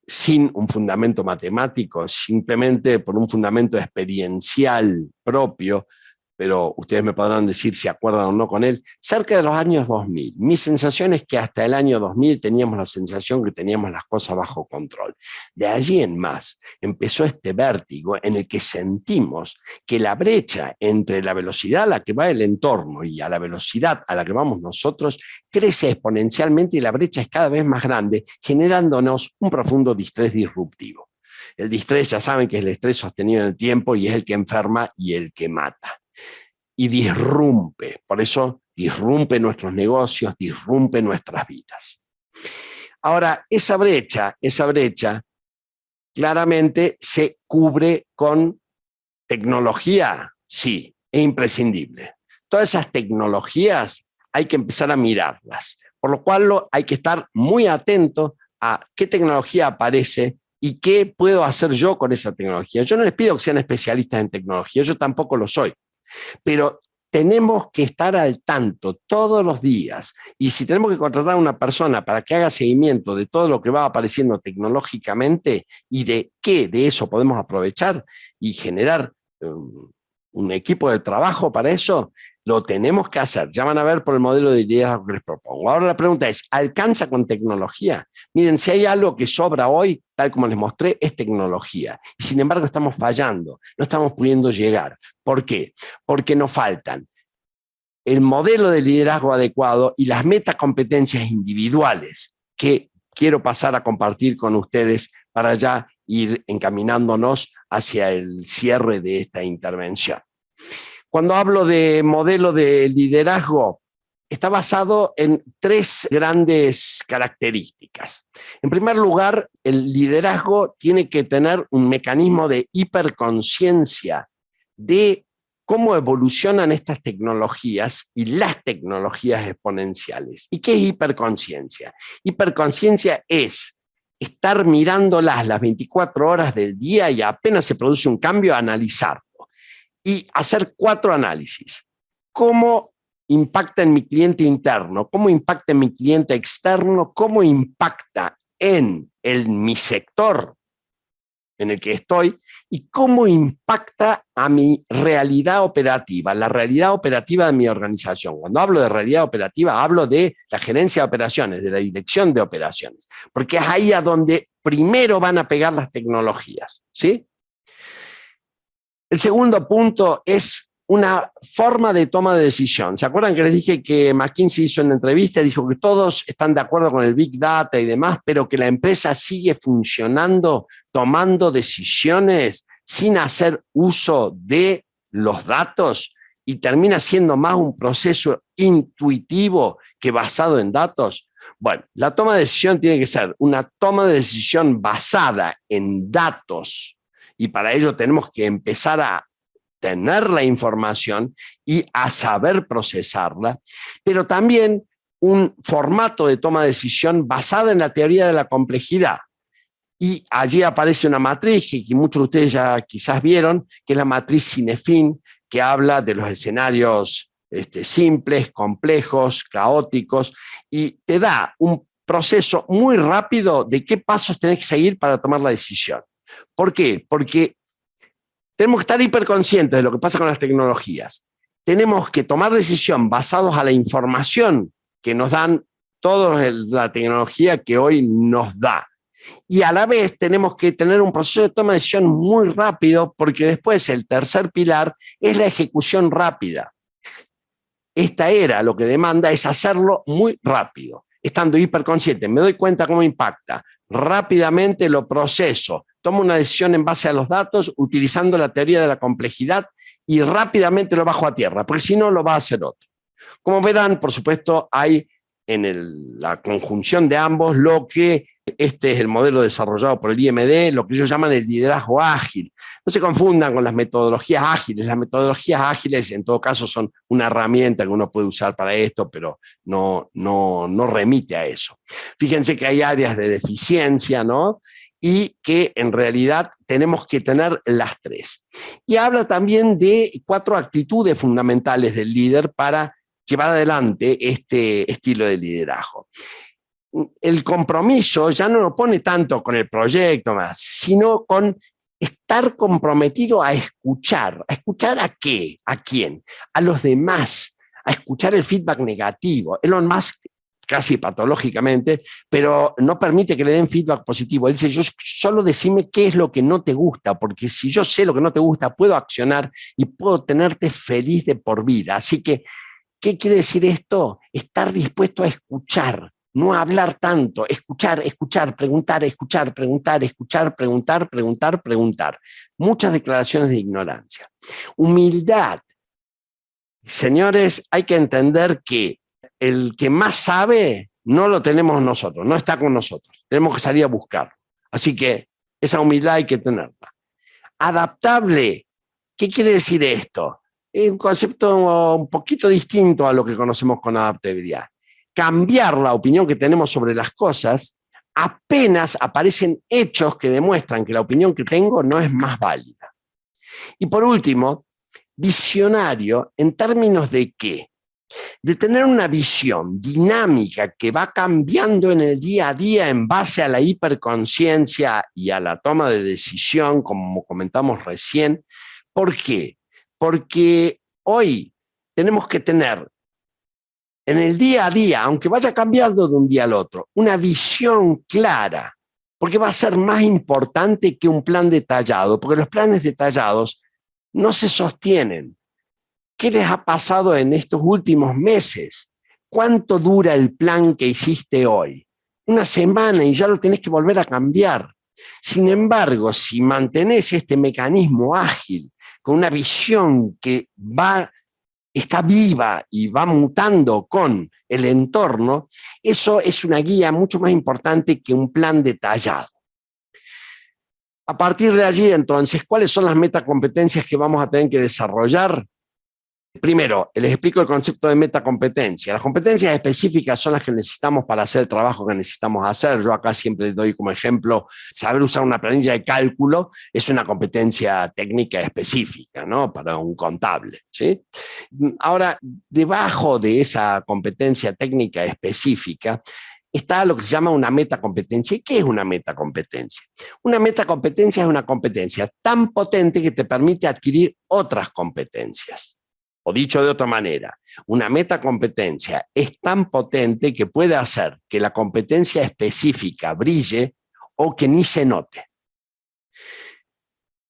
sin un fundamento matemático, simplemente por un fundamento experiencial propio, pero ustedes me podrán decir si acuerdan o no con él, cerca de los años 2000. Mi sensación es que hasta el año 2000 teníamos la sensación que teníamos las cosas bajo control. De allí en más empezó este vértigo en el que sentimos que la brecha entre la velocidad a la que va el entorno y a la velocidad a la que vamos nosotros crece exponencialmente y la brecha es cada vez más grande, generándonos un profundo distrés disruptivo. El distrés, ya saben que es el estrés sostenido en el tiempo y es el que enferma y el que mata. Y disrumpe, por eso disrumpe nuestros negocios, disrumpe nuestras vidas. Ahora, esa brecha claramente se cubre con tecnología, sí, es imprescindible. Todas esas tecnologías hay que empezar a mirarlas, por lo cual hay que estar muy atento a qué tecnología aparece y qué puedo hacer yo con esa tecnología. Yo no les pido que sean especialistas en tecnología, yo tampoco lo soy. Pero tenemos que estar al tanto todos los días y si tenemos que contratar a una persona para que haga seguimiento de todo lo que va apareciendo tecnológicamente y de qué de eso podemos aprovechar y generar un equipo de trabajo para eso, lo tenemos que hacer. Ya van a ver por el modelo de liderazgo que les propongo. Ahora la pregunta es, ¿alcanza con tecnología? Miren, si hay algo que sobra hoy, tal como les mostré, es tecnología. Y sin embargo estamos fallando, no estamos pudiendo llegar. ¿Por qué? Porque nos faltan el modelo de liderazgo adecuado y las metacompetencias individuales que quiero pasar a compartir con ustedes para ya ir encaminándonos hacia el cierre de esta intervención. Cuando hablo de modelo de liderazgo, está basado en 3 grandes características. En primer lugar, el liderazgo tiene que tener un mecanismo de hiperconciencia de cómo evolucionan estas tecnologías y las tecnologías exponenciales. ¿Y qué es hiperconciencia? Hiperconciencia es estar mirándolas las 24 horas del día y apenas se produce un cambio, analizarlo y hacer 4 análisis. ¿Cómo impacta en mi cliente interno? ¿Cómo impacta en mi cliente externo? ¿Cómo impacta en mi sector en el que estoy? ¿Y cómo impacta a mi realidad operativa, la realidad operativa de mi organización? Cuando hablo de realidad operativa, hablo de la gerencia de operaciones, de la dirección de operaciones, porque es ahí a donde primero van a pegar las tecnologías, ¿sí? El segundo punto es una forma de toma de decisión. ¿Se acuerdan que les dije que McKinsey hizo una entrevista y dijo que todos están de acuerdo con el Big Data y demás, pero que la empresa sigue funcionando, tomando decisiones sin hacer uso de los datos y termina siendo más un proceso intuitivo que basado en datos? Bueno, la toma de decisión tiene que ser una toma de decisión basada en datos y para ello tenemos que empezar a tener la información y a saber procesarla, pero también un formato de toma de decisión basada en la teoría de la complejidad. Y allí aparece una matriz que muchos de ustedes ya quizás vieron, que es la matriz Cinefin, que habla de los escenarios simples, complejos, caóticos, y te da un proceso muy rápido de qué pasos tenés que seguir para tomar la decisión. ¿Por qué? Porque tenemos que estar hiperconscientes de lo que pasa con las tecnologías. Tenemos que tomar decisión basados a la información que nos dan toda la tecnología que hoy nos da. Y a la vez tenemos que tener un proceso de toma de decisión muy rápido, porque después el tercer pilar es la ejecución rápida. Esta era lo que demanda es hacerlo muy rápido, estando hiperconsciente. Me doy cuenta cómo impacta. Rápidamente lo proceso, tomo una decisión en base a los datos, utilizando la teoría de la complejidad y rápidamente lo bajo a tierra, porque si no lo va a hacer otro. Como verán, por supuesto, hay en la conjunción de ambos lo que este es el modelo desarrollado por el IMD, lo que ellos llaman el liderazgo ágil. No se confundan con las metodologías ágiles. Las metodologías ágiles, en todo caso, son una herramienta que uno puede usar para esto, pero no remite a eso. Fíjense que hay áreas de deficiencia, ¿no? Y que en realidad tenemos que tener las 3. Y habla también de 4 actitudes fundamentales del líder para llevar adelante este estilo de liderazgo. El compromiso ya no lo pone tanto con el proyecto más, sino con estar comprometido a escuchar. ¿A escuchar a qué? ¿A quién? A los demás, a escuchar el feedback negativo. Elon Musk, casi patológicamente, pero no permite que le den feedback positivo. Él dice, yo solo decime qué es lo que no te gusta, porque si yo sé lo que no te gusta, puedo accionar y puedo tenerte feliz de por vida. Así que, ¿qué quiere decir esto? Estar dispuesto a escuchar, no hablar tanto, escuchar, preguntar, escuchar, preguntar, escuchar, preguntar, preguntar, preguntar. Muchas declaraciones de ignorancia. Humildad. Señores, hay que entender que el que más sabe no lo tenemos nosotros, no está con nosotros. Tenemos que salir a buscarlo. Así que esa humildad hay que tenerla. Adaptable. ¿Qué quiere decir esto? Es un concepto un poquito distinto a lo que conocemos con adaptabilidad. Cambiar la opinión que tenemos sobre las cosas apenas aparecen hechos que demuestran que la opinión que tengo no es más válida. Y por último, visionario en términos de ¿qué? De tener una visión dinámica que va cambiando en el día a día en base a la hiperconciencia y a la toma de decisión, como comentamos recién. ¿Por qué? Porque hoy tenemos que tener en el día a día, aunque vaya cambiando de un día al otro, una visión clara, porque va a ser más importante que un plan detallado, porque los planes detallados no se sostienen. ¿Qué les ha pasado en estos últimos meses? ¿Cuánto dura el plan que hiciste hoy? Una semana y ya lo tenés que volver a cambiar. Sin embargo, si mantenés este mecanismo ágil, con una visión que está viva y va mutando con el entorno, eso es una guía mucho más importante que un plan detallado. A partir de allí, entonces, ¿cuáles son las metacompetencias que vamos a tener que desarrollar? Primero, les explico el concepto de metacompetencia. Las competencias específicas son las que necesitamos para hacer el trabajo que necesitamos hacer. Yo acá siempre doy como ejemplo, saber usar una planilla de cálculo es una competencia técnica específica, ¿no? Para un contable, ¿sí? Ahora, debajo de esa competencia técnica específica está lo que se llama una metacompetencia. ¿Y qué es una metacompetencia? Una metacompetencia es una competencia tan potente que te permite adquirir otras competencias. O dicho de otra manera, una metacompetencia es tan potente que puede hacer que la competencia específica brille o que ni se note.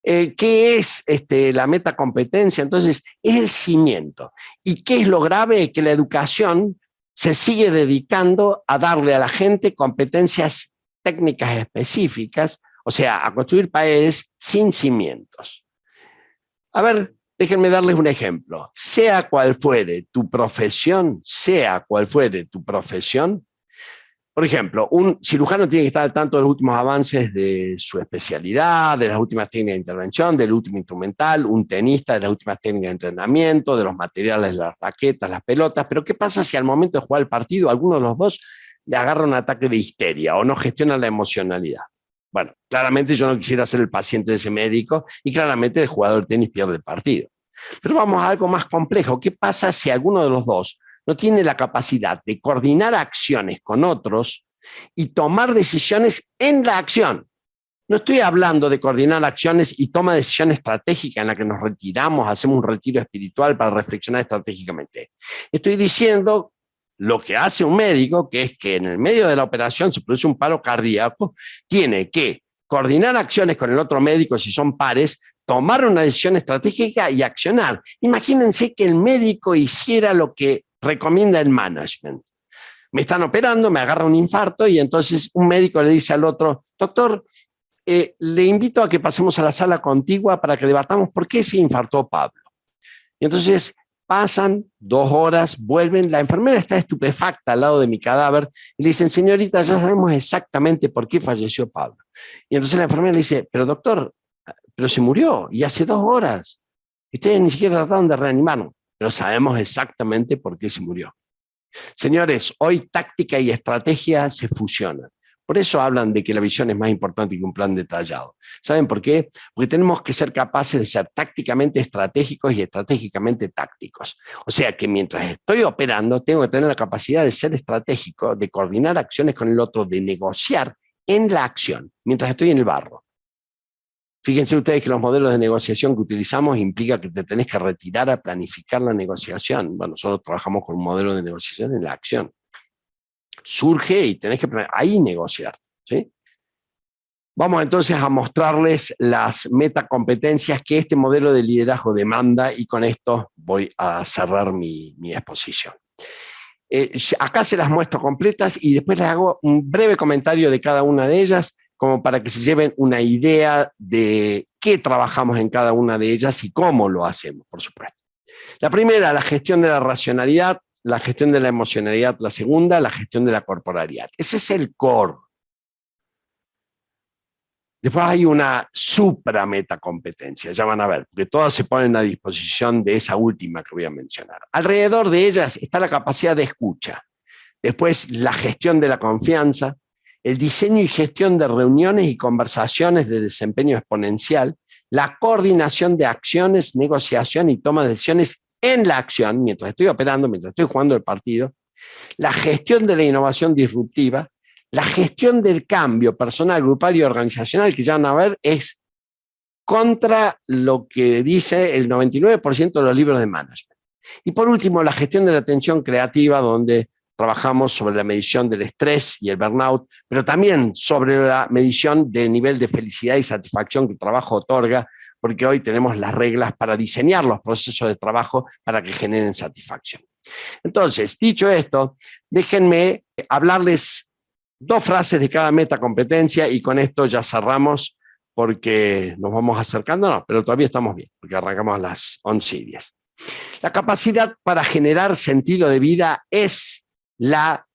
¿Qué es la metacompetencia? Entonces, es el cimiento. ¿Y qué es lo grave? Que la educación se sigue dedicando a darle a la gente competencias técnicas específicas, o sea, a construir paredes sin cimientos. A ver, déjenme darles un ejemplo. Sea cual fuere tu profesión, por ejemplo, un cirujano tiene que estar al tanto de los últimos avances de su especialidad, de las últimas técnicas de intervención, del último instrumental, un tenista de las últimas técnicas de entrenamiento, de los materiales, las raquetas, las pelotas, pero ¿qué pasa si al momento de jugar el partido alguno de los dos le agarra un ataque de histeria o no gestiona la emocionalidad? Bueno, claramente yo no quisiera ser el paciente de ese médico y claramente el jugador de tenis pierde el partido. Pero vamos a algo más complejo. ¿Qué pasa si alguno de los dos no tiene la capacidad de coordinar acciones con otros y tomar decisiones en la acción? No estoy hablando de coordinar acciones y toma de decisión estratégica en la que nos retiramos, hacemos un retiro espiritual para reflexionar estratégicamente. Estoy diciendo lo que hace un médico, que es que en el medio de la operación se produce un paro cardíaco, tiene que coordinar acciones con el otro médico si son pares, tomar una decisión estratégica y accionar. Imagínense que el médico hiciera lo que recomienda el management. Me están operando, me agarra un infarto y entonces un médico le dice al otro, doctor, le invito a que pasemos a la sala contigua para que debatamos por qué se infartó Pablo. Y entonces pasan 2 horas, vuelven, la enfermera está estupefacta al lado de mi cadáver y le dicen, señorita, ya sabemos exactamente por qué falleció Pablo. Y entonces la enfermera le dice, pero doctor, pero se murió y hace 2 horas. Ustedes ni siquiera trataron de reanimarlo, pero sabemos exactamente por qué se murió. Señores, hoy táctica y estrategia se fusionan. Por eso hablan de que la visión es más importante que un plan detallado. ¿Saben por qué? Porque tenemos que ser capaces de ser tácticamente estratégicos y estratégicamente tácticos. O sea que mientras estoy operando, tengo que tener la capacidad de ser estratégico, de coordinar acciones con el otro, de negociar en la acción, mientras estoy en el barro. Fíjense ustedes que los modelos de negociación que utilizamos implica que te tenés que retirar a planificar la negociación. Bueno, nosotros trabajamos con un modelo de negociación en la acción. Surge y tenés que ahí negociar, ¿sí? Vamos entonces a mostrarles las metacompetencias que este modelo de liderazgo demanda y con esto voy a cerrar mi exposición. Acá se las muestro completas y después les hago un breve comentario de cada una de ellas como para que se lleven una idea de qué trabajamos en cada una de ellas y cómo lo hacemos, por supuesto. La primera, la gestión de la racionalidad, la gestión de la emocionalidad, la segunda, la gestión de la corporalidad. Ese es el core. Después hay una suprametacompetencia, ya van a ver, porque todas se ponen a disposición de esa última que voy a mencionar. Alrededor de ellas está la capacidad de escucha, después la gestión de la confianza, el diseño y gestión de reuniones y conversaciones de desempeño exponencial, la coordinación de acciones, negociación y toma de decisiones en la acción, mientras estoy operando, mientras estoy jugando el partido, la gestión de la innovación disruptiva, la gestión del cambio personal, grupal y organizacional, que ya van a ver, es contra lo que dice el 99% de los libros de management. Y por último, la gestión de la atención creativa, donde trabajamos sobre la medición del estrés y el burnout, pero también sobre la medición del nivel de felicidad y satisfacción que el trabajo otorga, porque hoy tenemos las reglas para diseñar los procesos de trabajo para que generen satisfacción. Entonces, dicho esto, déjenme hablarles 2 frases de cada metacompetencia y con esto ya cerramos porque nos vamos acercando, no, pero todavía estamos bien, porque arrancamos a las 11:10. La capacidad para generar sentido de vida es la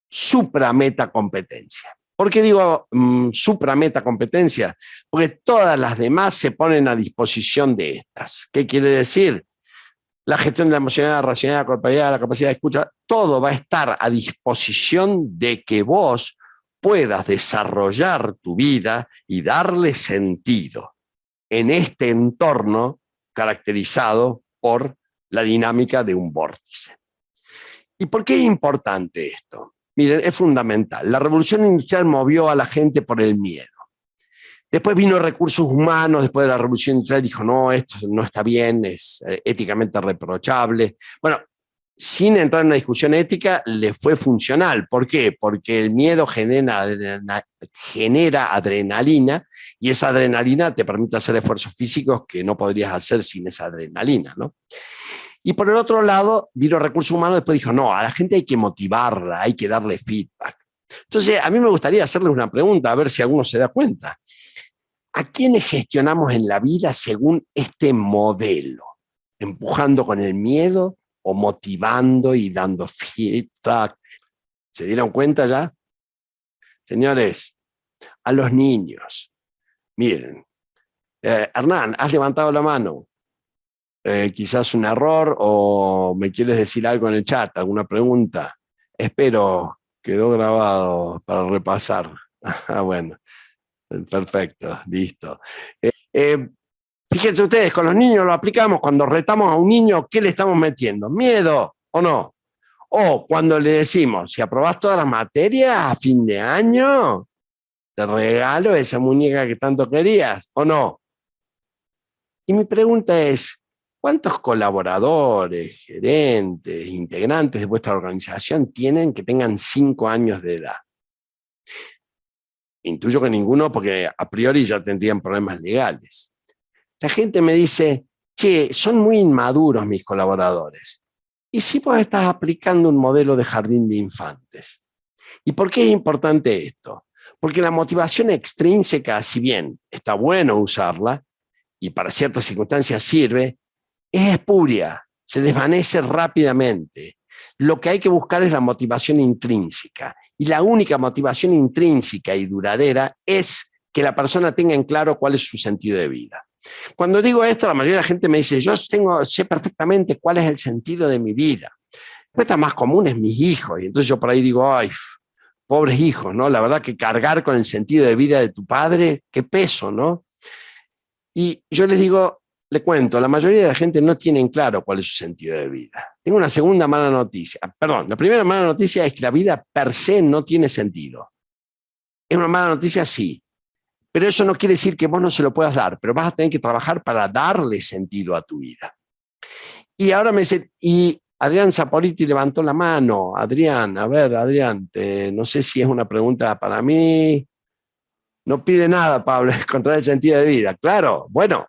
suprametacompetencia. ¿Por qué digo suprametacompetencia? Porque todas las demás se ponen a disposición de estas. ¿Qué quiere decir? la gestión de la emocionalidad, la racionalidad, la corporalidad, la capacidad de escucha, todo va a estar a disposición de que vos puedas desarrollar tu vida y darle sentido en este entorno caracterizado por la dinámica de un vórtice. ¿Y por qué es importante esto? Miren, es fundamental. La revolución industrial movió a la gente por el miedo. Después vino recursos humanos, después de la revolución industrial dijo, no, esto no está bien, es éticamente reprochable. Bueno, sin entrar en una discusión ética, le fue funcional. ¿Por qué? Porque el miedo genera adrenalina y esa adrenalina te permite hacer esfuerzos físicos que no podrías hacer sin esa adrenalina, ¿no? Y por el otro lado, vino recursos humanos, después dijo, no, a la gente hay que motivarla, hay que darle feedback. Entonces, a mí me gustaría hacerles una pregunta, a ver si alguno se da cuenta. ¿A quiénes gestionamos en la vida según este modelo? ¿Empujando con el miedo o motivando y dando feedback? ¿Se dieron cuenta ya? Señores, a los niños. Miren, Hernán, has levantado la mano. Quizás un error o me quieres decir algo en el chat, alguna pregunta. Espero, quedó grabado para repasar. Bueno. Perfecto, listo. Fíjense ustedes, con los niños lo aplicamos cuando retamos a un niño, ¿qué le estamos metiendo? ¿Miedo o no? O cuando le decimos, si aprobás todas las materias a fin de año, te regalo esa muñeca que tanto querías, ¿o no? Y mi pregunta es, ¿cuántos colaboradores, gerentes, integrantes de vuestra organización tienen que tengan 5 años de edad? Intuyo que ninguno, porque a priori ya tendrían problemas legales. La gente me dice, che, son muy inmaduros mis colaboradores. ¿Y si vos estás aplicando un modelo de jardín de infantes? ¿Y por qué es importante esto? Porque la motivación extrínseca, si bien está bueno usarla, y para ciertas circunstancias sirve, es espuria, se desvanece rápidamente. Lo que hay que buscar es la motivación intrínseca. Y la única motivación intrínseca y duradera es que la persona tenga en claro cuál es su sentido de vida. Cuando digo esto, la mayoría de la gente me dice, yo sé perfectamente cuál es el sentido de mi vida. La respuesta más común es mis hijos. Y entonces yo por ahí digo, ay, pobres hijos, ¿no? La verdad que cargar con el sentido de vida de tu padre, qué peso, ¿no? Y yo les digo, le cuento, la mayoría de la gente no tiene en claro cuál es su sentido de vida. Tengo una segunda mala noticia. Perdón, la primera mala noticia es que la vida per se no tiene sentido. Es una mala noticia, sí. Pero eso no quiere decir que vos no se lo puedas dar, pero vas a tener que trabajar para darle sentido a tu vida. Y ahora me dice, y Adrián Zaporiti levantó la mano. Adrián, a ver, Adrián, no sé si es una pregunta para mí. No pide nada, Pablo, es contra el sentido de vida. Claro, bueno.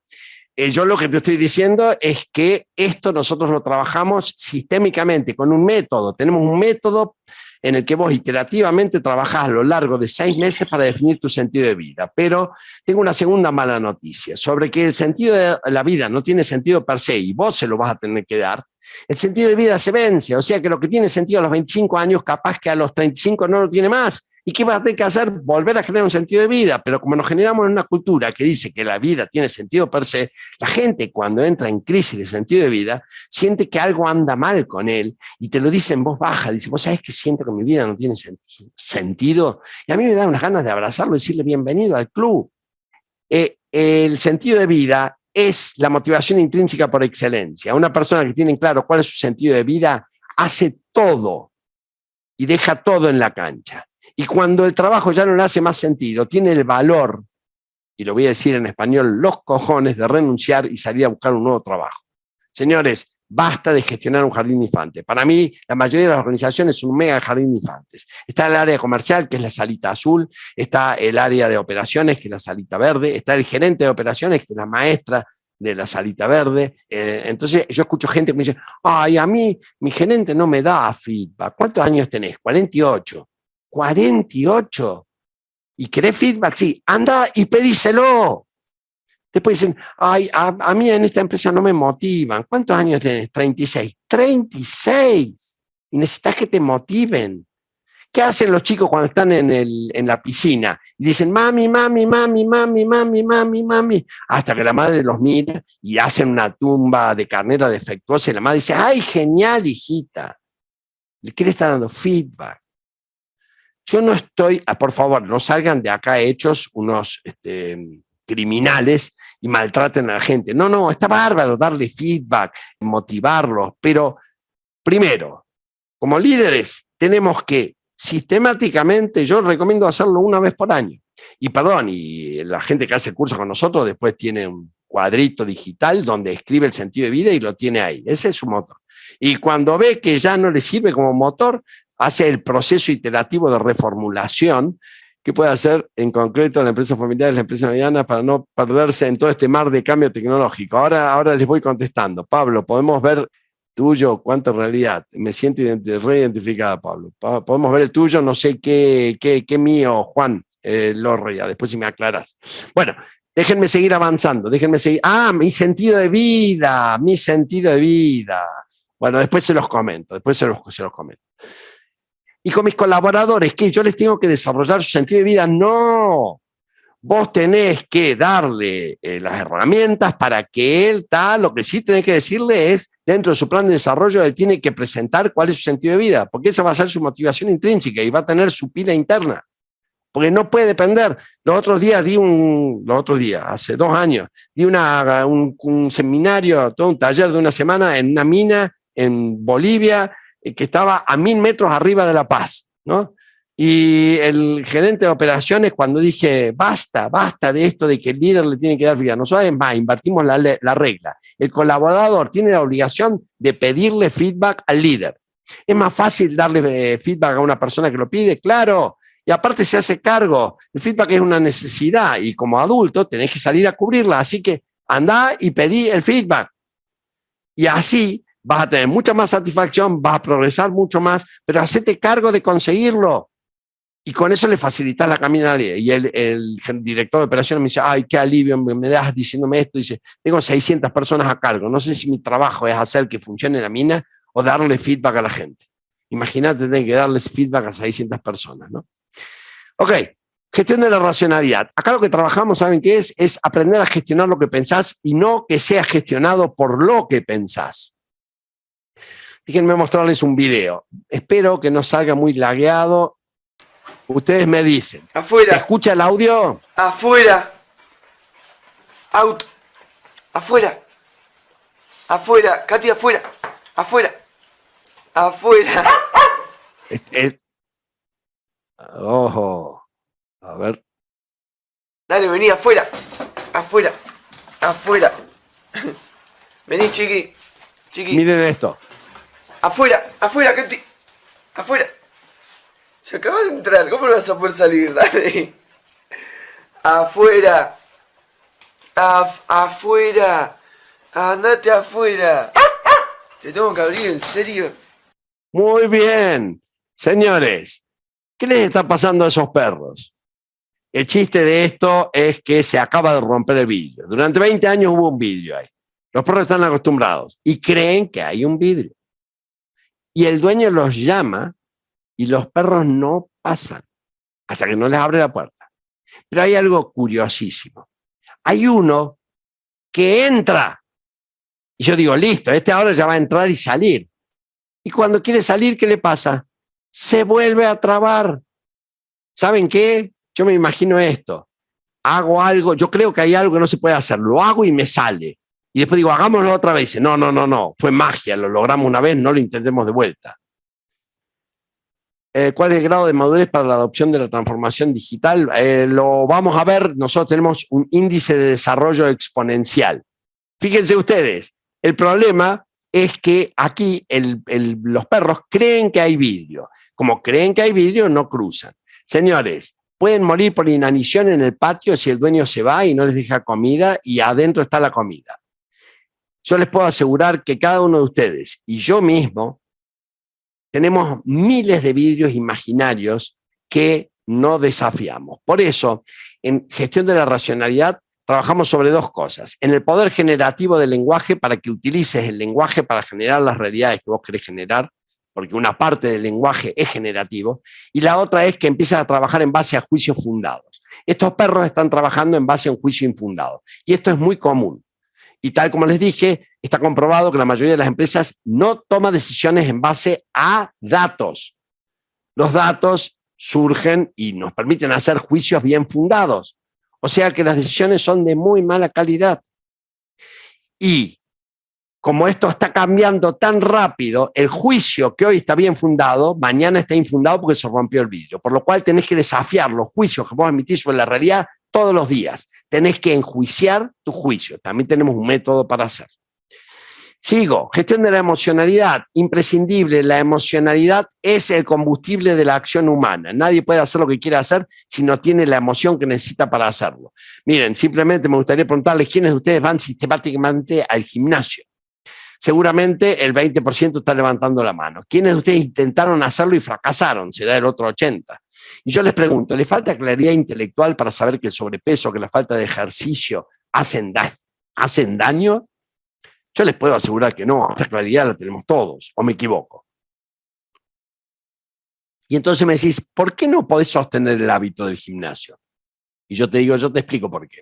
Yo lo que te estoy diciendo es que esto nosotros lo trabajamos sistémicamente con un método. Tenemos un método en el que vos iterativamente trabajás a lo largo de 6 meses para definir tu sentido de vida. Pero tengo una segunda mala noticia sobre que el sentido de la vida no tiene sentido per se y vos se lo vas a tener que dar. El sentido de vida se vence, o sea que lo que tiene sentido a los 25 años, capaz que a los 35 no lo tiene más. ¿Y qué vas a tener que hacer? Volver a generar un sentido de vida. Pero como nos generamos en una cultura que dice que la vida tiene sentido per se, la gente cuando entra en crisis de sentido de vida siente que algo anda mal con él y te lo dice en voz baja. Dice, vos sabés que siento que mi vida no tiene sentido. Y a mí me da unas ganas de abrazarlo y decirle bienvenido al club. El sentido de vida es la motivación intrínseca por excelencia. Una persona que tiene claro cuál es su sentido de vida hace todo y deja todo en la cancha. Y cuando el trabajo ya no le hace más sentido, tiene el valor, y lo voy a decir en español, los cojones de renunciar y salir a buscar un nuevo trabajo. Señores, basta de gestionar un jardín de infantes. Para mí, la mayoría de las organizaciones son un mega jardín de infantes. Está el área comercial, que es la salita azul, está el área de operaciones, que es la salita verde, está el gerente de operaciones, que es la maestra de la salita verde. Entonces yo escucho gente que me dice, ay, a mí mi gerente no me da feedback. ¿Cuántos años tenés? 48. 48. ¿Y querés feedback? Sí, anda y pedíselo. Después dicen, ay, a mí en esta empresa no me motivan. ¿Cuántos años tenés? 36. 36. Y necesitas que te motiven. ¿Qué hacen los chicos cuando están en la piscina? Y dicen, mami, mami, mami, mami, mami, mami, mami, hasta que la madre los mira y hacen una tumba de carnera defectuosa y la madre dice, ay, genial, hijita. ¿Qué le está dando? Feedback. Yo no estoy, por favor, no salgan de acá hechos unos criminales y maltraten a la gente. No, no, está bárbaro darle feedback, motivarlos, pero primero, como líderes, tenemos que sistemáticamente, yo recomiendo hacerlo una vez por año. Y perdón, y la gente que hace el curso con nosotros después tiene un cuadrito digital donde escribe el sentido de vida y lo tiene ahí. Ese es su motor. Y cuando ve que ya no le sirve como motor, hace el proceso iterativo de reformulación que puede hacer en concreto la empresa familiar y la empresa mediana para no perderse en todo este mar de cambio tecnológico. Ahora les voy contestando. Pablo, podemos ver tuyo, cuánta realidad. Me siento reidentificada, Pablo. Podemos ver el tuyo, no sé qué mío, Juan Lorrea, después si me aclaras. Bueno, déjenme seguir avanzando, déjenme seguir. Ah, mi sentido de vida, mi sentido de vida. Bueno, después se los comento, después se los comento. Y con mis colaboradores, ¿qué? ¿Yo les tengo que desarrollar su sentido de vida? No. Vos tenés que darle las herramientas para que él lo que sí tenés que decirle es, dentro de su plan de desarrollo, él tiene que presentar cuál es su sentido de vida, porque esa va a ser su motivación intrínseca y va a tener su pila interna, porque no puede depender. Hace 2 años, di un seminario, todo un taller de una semana en una mina en Bolivia, que estaba a 1000 metros arriba de La Paz, ¿no? Y el gerente de operaciones, cuando dije, basta de esto de que el líder le tiene que dar feedback, nosotros más invertimos la regla. El colaborador tiene la obligación de pedirle feedback al líder. Es más fácil darle feedback a una persona que lo pide, claro, y aparte se hace cargo. El feedback es una necesidad y como adulto tenés que salir a cubrirla, así que andá y pedí el feedback. Y así vas a tener mucha más satisfacción, vas a progresar mucho más, pero hacete cargo de conseguirlo. Y con eso le facilitas la caminata. Y el director de operaciones me dice, ay, qué alivio, me das diciéndome esto. Dice, tengo 600 personas a cargo. No sé si mi trabajo es hacer que funcione la mina o darle feedback a la gente. Imagínate tener que darles feedback a 600 personas, ¿no? Ok, gestión de la racionalidad. Acá lo que trabajamos, ¿saben qué es? Es aprender a gestionar lo que pensás y no que sea gestionado por lo que pensás. Déjenme mostrarles un video. Espero que no salga muy lagueado. Ustedes me dicen. Afuera. ¿Se escucha el audio? Afuera. Out. Afuera. Afuera. Katy, afuera. Afuera. Afuera. Ojo. A ver. Dale, vení, afuera. Afuera. Afuera. Vení, chiqui. Chiqui. Miren esto. Afuera. Afuera, Katy. Afuera. Se acaba de entrar, ¿cómo no vas a poder salir? Dale. Afuera. Afuera. Andate afuera. Te tengo que abrir, ¿en serio? Muy bien. Señores, ¿qué les está pasando a esos perros? El chiste de esto es que se acaba de romper el vidrio. Durante 20 años hubo un vidrio ahí. Los perros están acostumbrados y creen que hay un vidrio. Y el dueño los llama y los perros no pasan hasta que no les abre la puerta. Pero hay algo curiosísimo. Hay uno que entra. Y yo digo, listo, este ahora ya va a entrar y salir. Y cuando quiere salir, ¿qué le pasa? Se vuelve a trabar. ¿Saben qué? Yo me imagino esto. Hago algo, yo creo que hay algo que no se puede hacer. Lo hago y me sale. Y después digo, hagámoslo otra vez. Dice, no. Fue magia, lo logramos una vez, no lo intentemos de vuelta. ¿Cuál es el grado de madurez para la adopción de la transformación digital? Lo vamos a ver, nosotros tenemos un índice de desarrollo exponencial. Fíjense ustedes, el problema es que aquí los perros creen que hay vidrio. Como creen que hay vidrio, no cruzan. Señores, pueden morir por inanición en el patio si el dueño se va y no les deja comida y adentro está la comida. Yo les puedo asegurar que cada uno de ustedes y yo mismo tenemos miles de vidrios imaginarios que no desafiamos. Por eso, en gestión de la racionalidad, trabajamos sobre 2 cosas. En el poder generativo del lenguaje, para que utilices el lenguaje para generar las realidades que vos querés generar, porque una parte del lenguaje es generativo, y la otra es que empiezas a trabajar en base a juicios fundados. Estos perros están trabajando en base a un juicio infundado, y esto es muy común. Y tal como les dije, está comprobado que la mayoría de las empresas no toma decisiones en base a datos. Los datos surgen y nos permiten hacer juicios bien fundados. O sea que las decisiones son de muy mala calidad. Y como esto está cambiando tan rápido, el juicio que hoy está bien fundado, mañana está infundado porque se rompió el vidrio. Por lo cual tenés que desafiar los juicios que vos emitís sobre la realidad todos los días. Tenés que enjuiciar tu juicio. También tenemos un método para hacerlo. Sigo, gestión de la emocionalidad, imprescindible. La emocionalidad es el combustible de la acción humana. Nadie puede hacer lo que quiere hacer si no tiene la emoción que necesita para hacerlo. Miren, simplemente me gustaría preguntarles quiénes de ustedes van sistemáticamente al gimnasio. Seguramente el 20% está levantando la mano. ¿Quiénes de ustedes intentaron hacerlo y fracasaron? Será el otro 80%. Y yo les pregunto, ¿les falta claridad intelectual para saber que el sobrepeso, que la falta de ejercicio hacen daño? Yo les puedo asegurar que no, esta claridad la tenemos todos, o me equivoco. Y entonces me decís, ¿por qué no podés sostener el hábito del gimnasio? Y yo te digo, yo te explico por qué.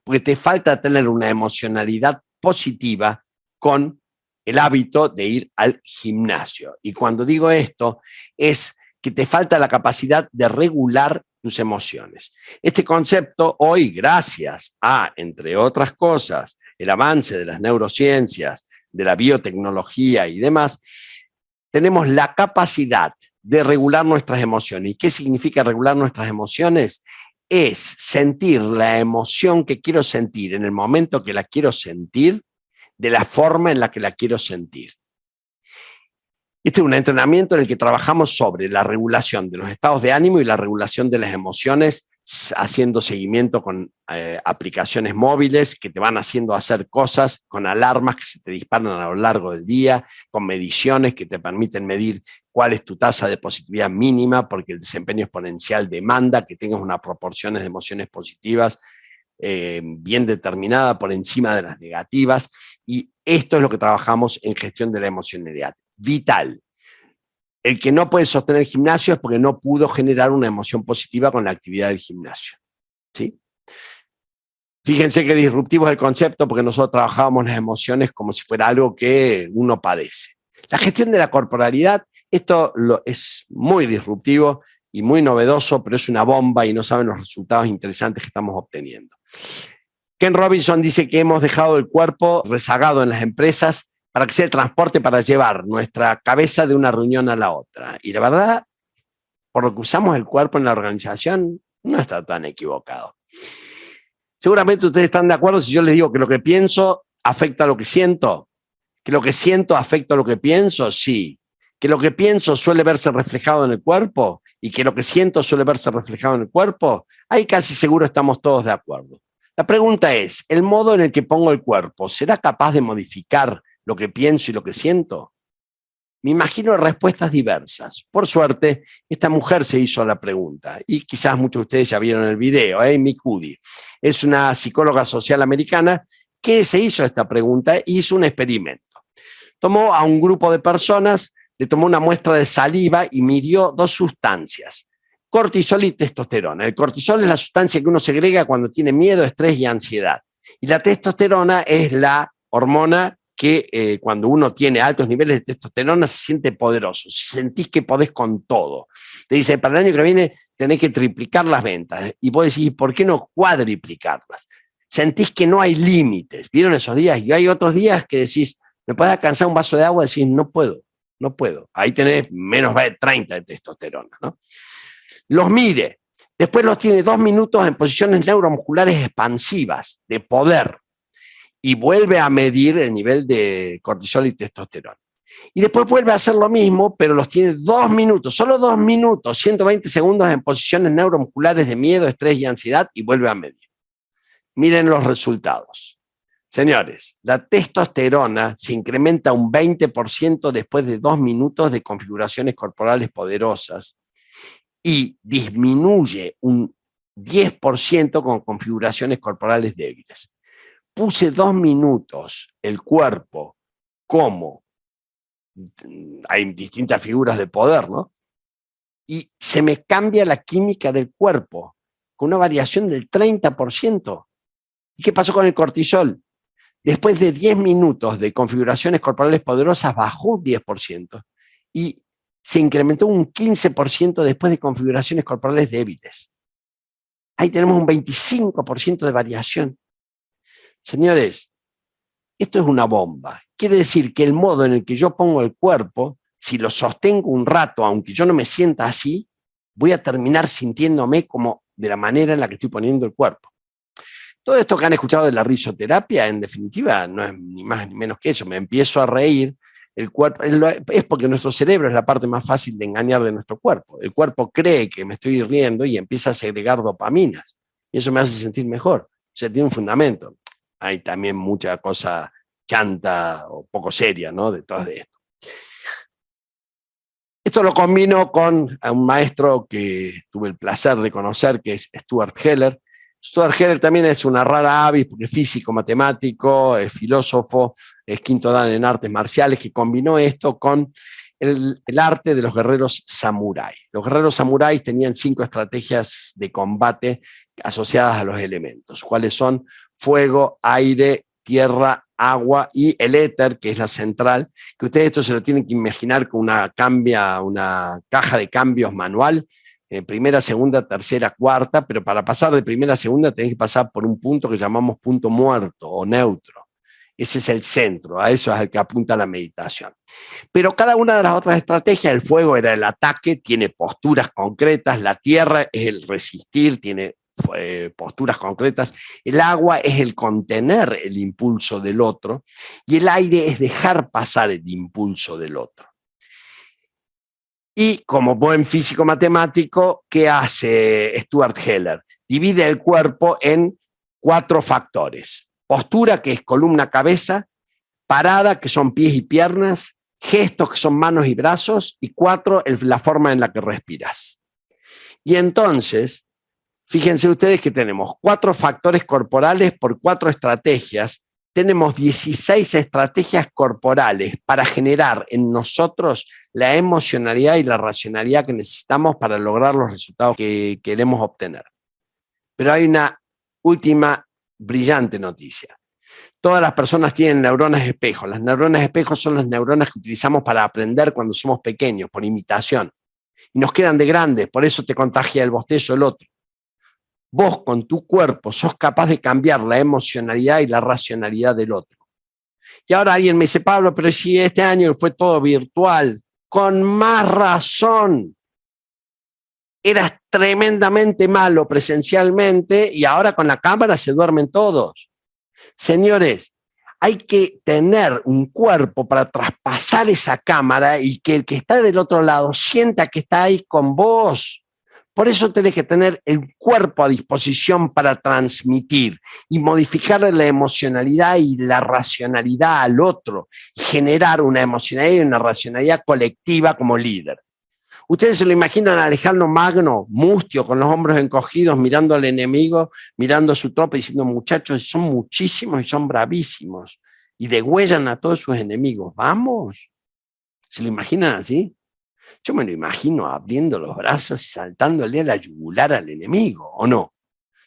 Porque te falta tener una emocionalidad positiva con el hábito de ir al gimnasio. Y cuando digo esto, es que te falta la capacidad de regular tus emociones. Este concepto hoy, gracias a, entre otras cosas, el avance de las neurociencias, de la biotecnología y demás, tenemos la capacidad de regular nuestras emociones. ¿Y qué significa regular nuestras emociones? Es sentir la emoción que quiero sentir en el momento que la quiero sentir, de la forma en la que la quiero sentir. Este es un entrenamiento en el que trabajamos sobre la regulación de los estados de ánimo y la regulación de las emociones, haciendo seguimiento con aplicaciones móviles que te van haciendo hacer cosas, con alarmas que se te disparan a lo largo del día, con mediciones que te permiten medir cuál es tu tasa de positividad mínima, porque el desempeño exponencial demanda que tengas unas proporciones de emociones positivas bien determinada por encima de las negativas, y esto es lo que trabajamos en gestión de la emocionalidad. Vital. El que no puede sostener el gimnasio es porque no pudo generar una emoción positiva con la actividad del gimnasio. ¿Sí? Fíjense que disruptivo es el concepto porque nosotros trabajábamos las emociones como si fuera algo que uno padece. La gestión de la corporalidad, esto es muy disruptivo y muy novedoso, pero es una bomba y no saben los resultados interesantes que estamos obteniendo. Ken Robinson dice que hemos dejado el cuerpo rezagado en las empresas para que sea el transporte para llevar nuestra cabeza de una reunión a la otra. Y la verdad, por lo que usamos el cuerpo en la organización, no está tan equivocado. Seguramente ustedes están de acuerdo si yo les digo que lo que pienso afecta a lo que siento. ¿Que lo que siento afecta a lo que pienso? Sí. ¿Que lo que pienso suele verse reflejado en el cuerpo? ¿Y que lo que siento suele verse reflejado en el cuerpo? Ahí casi seguro estamos todos de acuerdo. La pregunta es, ¿el modo en el que pongo el cuerpo será capaz de modificar lo que pienso y lo que siento? Me imagino respuestas diversas. Por suerte, esta mujer se hizo la pregunta, y quizás muchos de ustedes ya vieron el video, Amy Cuddy. Es una psicóloga social americana que se hizo esta pregunta e hizo un experimento. Tomó a un grupo de personas, le tomó una muestra de saliva y midió dos sustancias, cortisol y testosterona. El cortisol es la sustancia que uno segrega cuando tiene miedo, estrés y ansiedad. Y la testosterona es la hormona que cuando uno tiene altos niveles de testosterona se siente poderoso, sentís que podés con todo. Te dice, para el año que viene tenés que triplicar las ventas. Y vos decís, ¿por qué no cuadriplicarlas? Sentís que no hay límites. ¿Vieron esos días? Y hay otros días que decís, ¿me podés alcanzar un vaso de agua? Decís, no puedo. Ahí tenés menos 30 de testosterona, ¿no? Los mide. Después los tiene 2 minutos en posiciones neuromusculares expansivas, de poder. Y vuelve a medir el nivel de cortisol y testosterona. Y después vuelve a hacer lo mismo, pero los tiene 2 minutos, solo 2 minutos, 120 segundos en posiciones neuromusculares de miedo, estrés y ansiedad, y vuelve a medir. Miren los resultados. Señores, la testosterona se incrementa un 20% después de 2 minutos de configuraciones corporales poderosas y disminuye un 10% con configuraciones corporales débiles. Puse 2 minutos el cuerpo como hay distintas figuras de poder, ¿no? Y se me cambia la química del cuerpo, con una variación del 30%. ¿Y qué pasó con el cortisol? Después de 10 minutos de configuraciones corporales poderosas, bajó un 10% y se incrementó un 15% después de configuraciones corporales débiles. Ahí tenemos un 25% de variación. Señores, esto es una bomba. Quiere decir que el modo en el que yo pongo el cuerpo, si lo sostengo un rato, aunque yo no me sienta así, voy a terminar sintiéndome como de la manera en la que estoy poniendo el cuerpo. Todo esto que han escuchado de la risoterapia, en definitiva, no es ni más ni menos que eso. Me empiezo a reír, el cuerpo es porque nuestro cerebro es la parte más fácil de engañar de nuestro cuerpo. El cuerpo cree que me estoy riendo y empieza a segregar dopaminas. Y eso me hace sentir mejor. O sea, tiene un fundamento. Hay también mucha cosa chanta o poco seria, ¿no?, detrás de esto. Esto lo combino con un maestro que tuve el placer de conocer, que es Stuart Heller. Stuart Heller también es una rara avis, porque es físico, matemático, es filósofo, es quinto dan en artes marciales, que combinó esto con el arte de los guerreros samurái. Los guerreros samuráis tenían 5 estrategias de combate asociadas a los elementos, cuáles son fuego, aire, tierra, agua y el éter, que es la central, que ustedes esto se lo tienen que imaginar con una caja de cambios manual, primera, segunda, tercera, cuarta, pero para pasar de primera a segunda tenés que pasar por un punto que llamamos punto muerto o neutro. Ese es el centro, a eso es al que apunta la meditación. Pero cada una de las otras estrategias, el fuego era el ataque, tiene posturas concretas, la tierra es el resistir, tiene posturas concretas, el agua es el contener el impulso del otro y el aire es dejar pasar el impulso del otro. Y como buen físico matemático, ¿qué hace Stuart Heller? Divide el cuerpo en 4 factores. Postura, que es columna, cabeza; parada, que son pies y piernas; gestos, que son manos y brazos; y 4, la forma en la que respiras. Y entonces, fíjense ustedes que tenemos 4 factores corporales por 4 estrategias. Tenemos 16 estrategias corporales para generar en nosotros la emocionalidad y la racionalidad que necesitamos para lograr los resultados que queremos obtener. Pero hay una última brillante noticia. Todas las personas tienen neuronas espejo. Las neuronas espejo son las neuronas que utilizamos para aprender cuando somos pequeños, por imitación. Y nos quedan de grandes, por eso te contagia el bostezo el otro. Vos con tu cuerpo sos capaz de cambiar la emocionalidad y la racionalidad del otro. Y ahora alguien me dice, Pablo, pero si este año fue todo virtual, con más razón. Eras tremendamente malo presencialmente y ahora con la cámara se duermen todos. Señores, hay que tener un cuerpo para traspasar esa cámara y que el que está del otro lado sienta que está ahí con vos. Por eso tenés que tener el cuerpo a disposición para transmitir y modificarle la emocionalidad y la racionalidad al otro, y generar una emocionalidad y una racionalidad colectiva como líder. Ustedes se lo imaginan a Alejandro Magno, mustio, con los hombros encogidos, mirando al enemigo, mirando a su tropa y diciendo, muchachos, son muchísimos y son bravísimos, y degüellan a todos sus enemigos. ¡Vamos! ¿Se lo imaginan así? Yo me lo imagino abriendo los brazos y saltándole a la yugular al enemigo, ¿o no?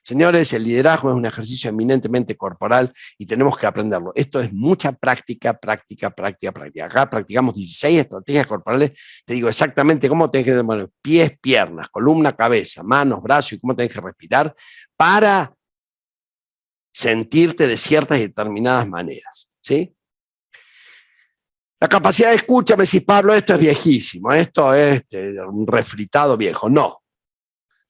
Señores, el liderazgo es un ejercicio eminentemente corporal y tenemos que aprenderlo. Esto es mucha práctica, práctica, práctica, práctica. Acá practicamos 16 estrategias corporales. Te digo exactamente cómo tenés que poner pies, piernas, columna, cabeza, manos, brazos y cómo tenés que respirar para sentirte de ciertas y determinadas maneras, ¿sí? La capacidad de escucha, me decís, Pablo, esto es viejísimo, esto es un refritado viejo. No.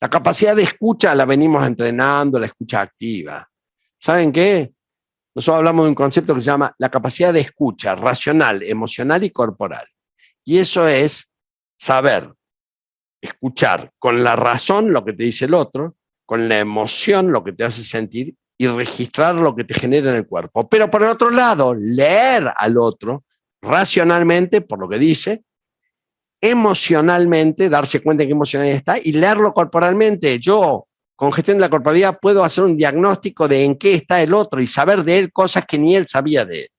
La capacidad de escucha la venimos entrenando, la escucha activa. ¿Saben qué? Nosotros hablamos de un concepto que se llama la capacidad de escucha racional, emocional y corporal. Y eso es saber escuchar con la razón lo que te dice el otro, con la emoción lo que te hace sentir y registrar lo que te genera en el cuerpo. Pero por el otro lado, leer al otro racionalmente por lo que dice, emocionalmente, darse cuenta de qué emocionalidad está y leerlo corporalmente. Yo, con gestión de la corporalidad, puedo hacer un diagnóstico de en qué está el otro y saber de él cosas que ni él sabía de él.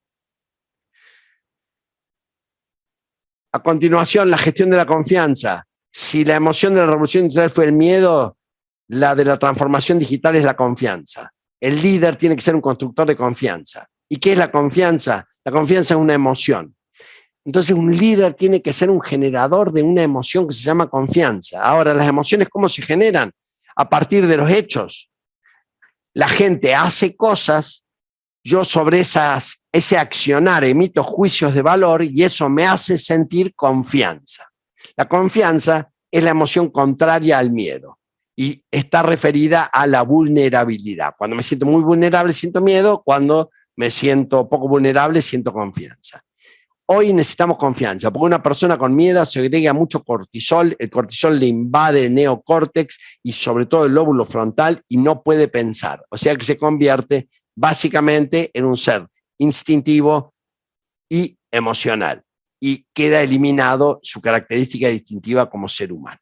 A continuación, la gestión de la confianza. Si la emoción de la revolución industrial fue el miedo, la de la transformación digital es la confianza. El líder tiene que ser un constructor de confianza. ¿Y qué es la confianza? La confianza es una emoción. Entonces, un líder tiene que ser un generador de una emoción que se llama confianza. Ahora, las emociones, ¿cómo se generan? A partir de los hechos. La gente hace cosas, yo sobre ese accionar emito juicios de valor y eso me hace sentir confianza. La confianza es la emoción contraria al miedo y está referida a la vulnerabilidad. Cuando me siento muy vulnerable, siento miedo. Cuando me siento poco vulnerable, siento confianza. Hoy necesitamos confianza, porque una persona con miedo segrega mucho cortisol, el cortisol le invade el neocórtex y sobre todo el lóbulo frontal y no puede pensar. O sea que se convierte básicamente en un ser instintivo y emocional y queda eliminado su característica distintiva como ser humano.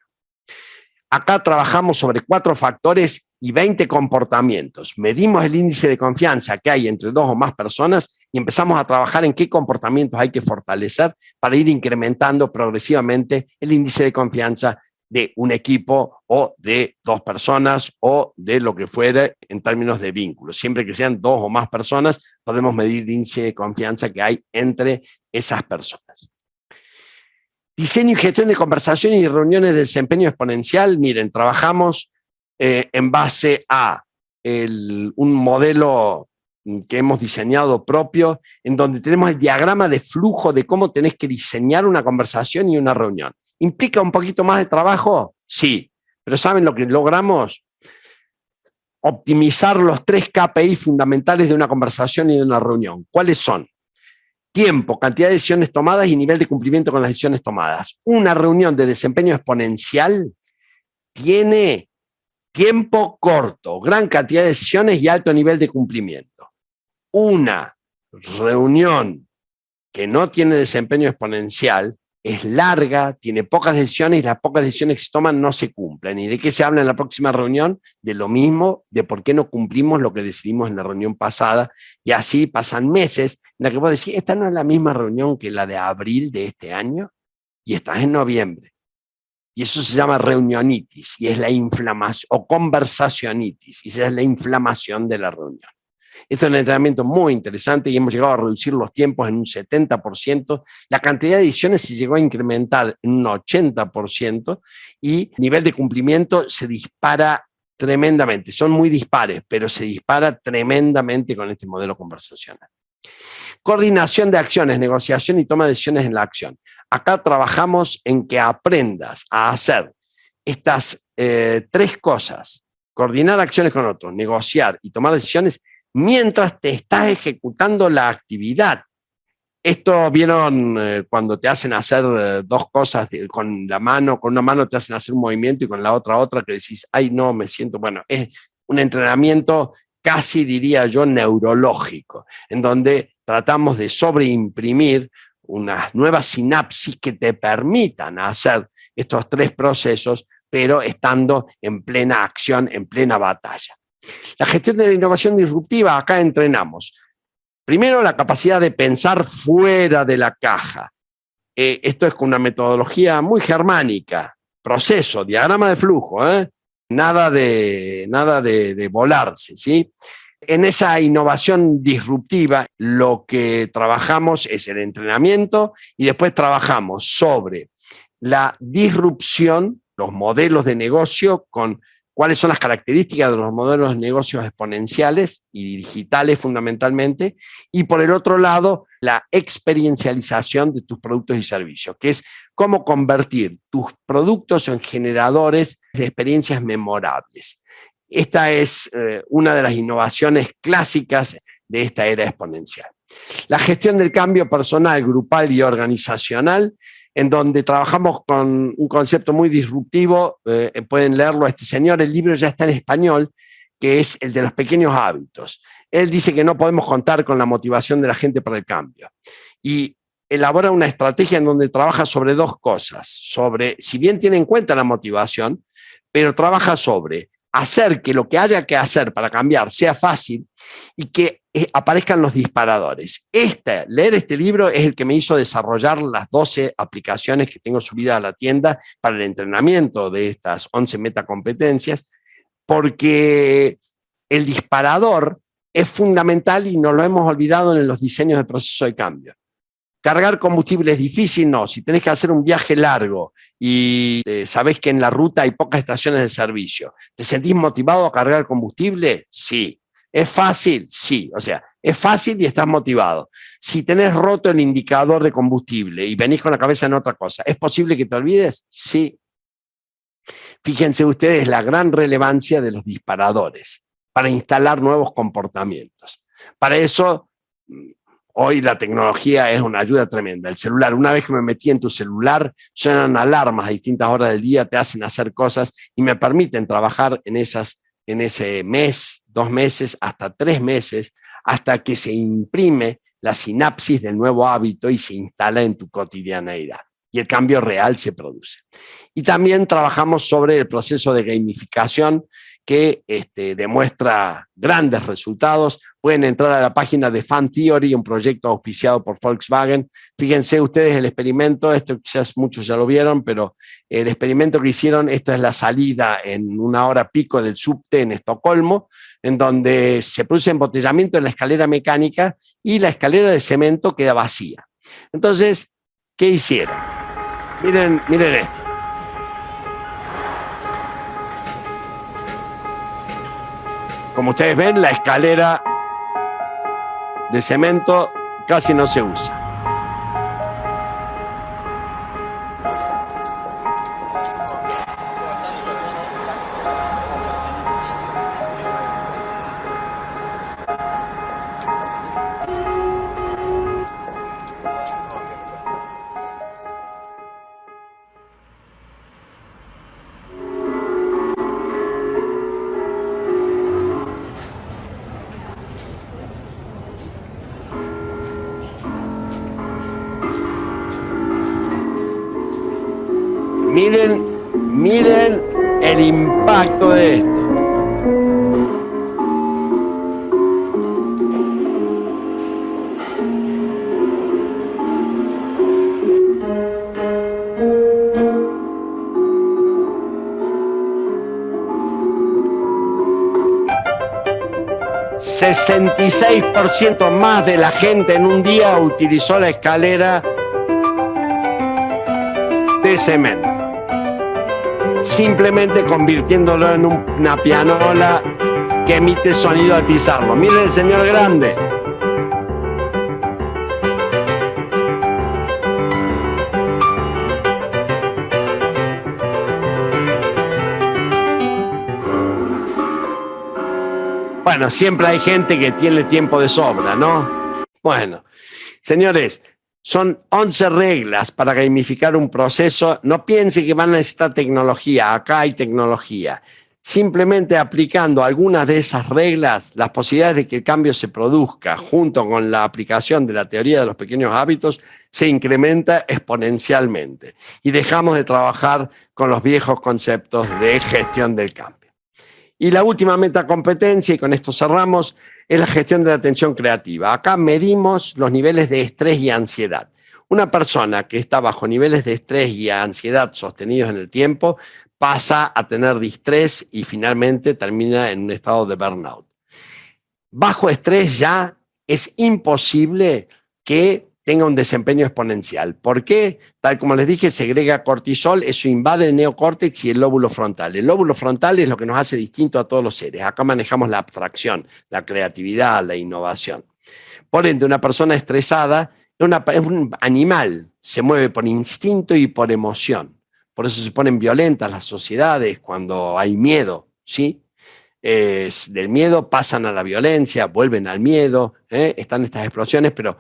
Acá trabajamos sobre 4 factores y 20 comportamientos. Medimos el índice de confianza que hay entre 2 o más personas y empezamos a trabajar en qué comportamientos hay que fortalecer para ir incrementando progresivamente el índice de confianza de un equipo o de 2 personas o de lo que fuere en términos de vínculos. Siempre que sean 2 o más personas, podemos medir el índice de confianza que hay entre esas personas. Diseño y gestión de conversaciones y reuniones de desempeño exponencial. Miren, trabajamos en base a un modelo que hemos diseñado propio, en donde tenemos el diagrama de flujo de cómo tenés que diseñar una conversación y una reunión. ¿Implica un poquito más de trabajo? Sí, pero ¿saben lo que logramos? Optimizar los 3 KPI fundamentales de una conversación y de una reunión. ¿Cuáles son? Tiempo, cantidad de decisiones tomadas y nivel de cumplimiento con las decisiones tomadas. Una reunión de desempeño exponencial tiene tiempo corto, gran cantidad de decisiones y alto nivel de cumplimiento. Una reunión que no tiene desempeño exponencial es larga, tiene pocas decisiones y las pocas decisiones que se toman no se cumplen. ¿Y de qué se habla en la próxima reunión? De lo mismo, de por qué no cumplimos lo que decidimos en la reunión pasada. Y así pasan meses en la que vos decís, esta no es la misma reunión que la de abril de este año y estás en noviembre. Y eso se llama reunionitis y es la inflamación, o conversacionitis, y esa es la inflamación de la reunión. Esto es un entrenamiento muy interesante y hemos llegado a reducir los tiempos en un 70%. La cantidad de ediciones se llegó a incrementar en un 80% y el nivel de cumplimiento se dispara tremendamente. Son muy dispares, pero se dispara tremendamente con este modelo conversacional. Coordinación de acciones, negociación y toma de decisiones en la acción. Acá trabajamos en que aprendas a hacer estas 3 cosas: coordinar acciones con otros, negociar y tomar decisiones mientras te estás ejecutando la actividad. Esto vieron cuando te hacen hacer 2 cosas con la mano, con una mano te hacen hacer un movimiento y con la otra que decís, ay no, me siento, bueno, es un entrenamiento casi diría yo neurológico, en donde tratamos de sobreimprimir unas nuevas sinapsis que te permitan hacer estos 3 procesos, pero estando en plena acción, en plena batalla. La gestión de la innovación disruptiva, acá entrenamos. Primero, la capacidad de pensar fuera de la caja. Esto es con una metodología muy germánica. Proceso, diagrama de flujo, nada de volarse, ¿sí? En esa innovación disruptiva, lo que trabajamos es el entrenamiento y después trabajamos sobre la disrupción, los modelos de negocio con cuáles son las características de los modelos de negocios exponenciales y digitales fundamentalmente, y por el otro lado, la experiencialización de tus productos y servicios, que es cómo convertir tus productos en generadores de experiencias memorables. Esta es una de las innovaciones clásicas de esta era exponencial. La gestión del cambio personal, grupal y organizacional, en donde trabajamos con un concepto muy disruptivo, pueden leerlo a este señor, el libro ya está en español, que es el de los pequeños hábitos. Él dice que no podemos contar con la motivación de la gente para el cambio. Y elabora una estrategia en donde trabaja sobre 2 cosas, sobre, si bien tiene en cuenta la motivación, pero trabaja sobre hacer que lo que haya que hacer para cambiar sea fácil y que aparezcan los disparadores. Leer este libro es el que me hizo desarrollar las 12 aplicaciones que tengo subidas a la tienda para el entrenamiento de estas 11 metacompetencias, porque el disparador es fundamental y nos lo hemos olvidado en los diseños de proceso de cambio. ¿Cargar combustible es difícil? No. Si tenés que hacer un viaje largo y sabés que en la ruta hay pocas estaciones de servicio, ¿te sentís motivado a cargar combustible? Sí. ¿Es fácil? Sí. O sea, es fácil y estás motivado. Si tenés roto el indicador de combustible y venís con la cabeza en otra cosa, ¿es posible que te olvides? Sí. Fíjense ustedes la gran relevancia de los disparadores para instalar nuevos comportamientos. Para eso, hoy la tecnología es una ayuda tremenda. El celular, una vez que me metí en tu celular, suenan alarmas a distintas horas del día, te hacen hacer cosas y me permiten trabajar en ese mes, 2 meses, hasta 3 meses, hasta que se imprime la sinapsis del nuevo hábito y se instala en tu cotidianeidad. Y el cambio real se produce. Y también trabajamos sobre el proceso de gamificación que demuestra grandes resultados. Pueden entrar a la página de Fan Theory, un proyecto auspiciado por Volkswagen. Fíjense ustedes el experimento, esto quizás muchos ya lo vieron, pero el experimento que hicieron, esta es la salida en 1 hora pico del subte en Estocolmo, en donde se produce embotellamiento en la escalera mecánica y la escalera de cemento queda vacía. Entonces, ¿qué hicieron? Miren esto. Como ustedes ven, la escalera de cemento casi no se usa. Miren el impacto de esto. $66% más de la gente en un día utilizó la escalera de cemento, simplemente convirtiéndolo en una pianola que emite sonido al pisarlo. Miren el señor grande. Bueno, siempre hay gente que tiene tiempo de sobra, ¿no? Bueno, señores, son 11 reglas para gamificar un proceso. No piense que van a necesitar tecnología. Acá hay tecnología. Simplemente aplicando algunas de esas reglas, las posibilidades de que el cambio se produzca junto con la aplicación de la teoría de los pequeños hábitos se incrementa exponencialmente. Y dejamos de trabajar con los viejos conceptos de gestión del cambio. Y la última metacompetencia, y con esto cerramos, es la gestión de la atención creativa. Acá medimos los niveles de estrés y ansiedad. Una persona que está bajo niveles de estrés y ansiedad sostenidos en el tiempo pasa a tener distrés y finalmente termina en un estado de burnout. Bajo estrés ya es imposible que tenga un desempeño exponencial. ¿Por qué? Tal como les dije, segrega cortisol, eso invade el neocórtex y el lóbulo frontal. El lóbulo frontal es lo que nos hace distinto a todos los seres. Acá manejamos la abstracción, la creatividad, la innovación. Por ende, una persona estresada es un animal, se mueve por instinto y por emoción. Por eso se ponen violentas las sociedades cuando hay miedo, ¿sí? Del miedo pasan a la violencia, vuelven al miedo, están estas explosiones, pero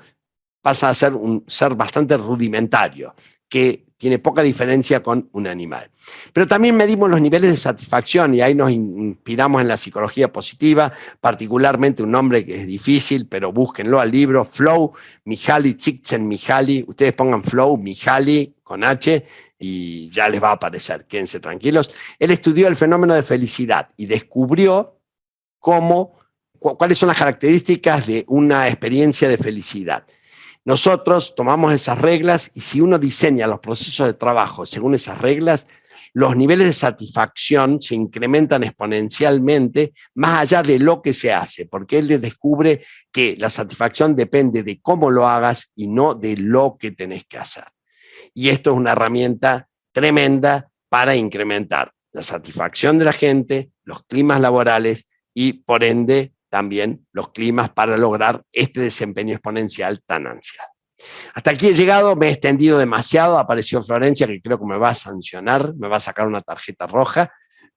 pasa a ser un ser bastante rudimentario, que tiene poca diferencia con un animal. Pero también medimos los niveles de satisfacción y ahí nos inspiramos en la psicología positiva, particularmente un nombre que es difícil, pero búsquenlo al libro, Flow, Mihaly Csikszentmihalyi. Ustedes pongan Flow, Mihaly, con H, y ya les va a aparecer, quédense tranquilos. Él estudió el fenómeno de felicidad y descubrió cuáles son las características de una experiencia de felicidad. Nosotros tomamos esas reglas y si uno diseña los procesos de trabajo según esas reglas, los niveles de satisfacción se incrementan exponencialmente más allá de lo que se hace, porque él descubre que la satisfacción depende de cómo lo hagas y no de lo que tenés que hacer. Y esto es una herramienta tremenda para incrementar la satisfacción de la gente, los climas laborales y, por ende, también los climas para lograr este desempeño exponencial tan ansiado. Hasta aquí he llegado, me he extendido demasiado, apareció Florencia que creo que me va a sancionar, me va a sacar una tarjeta roja,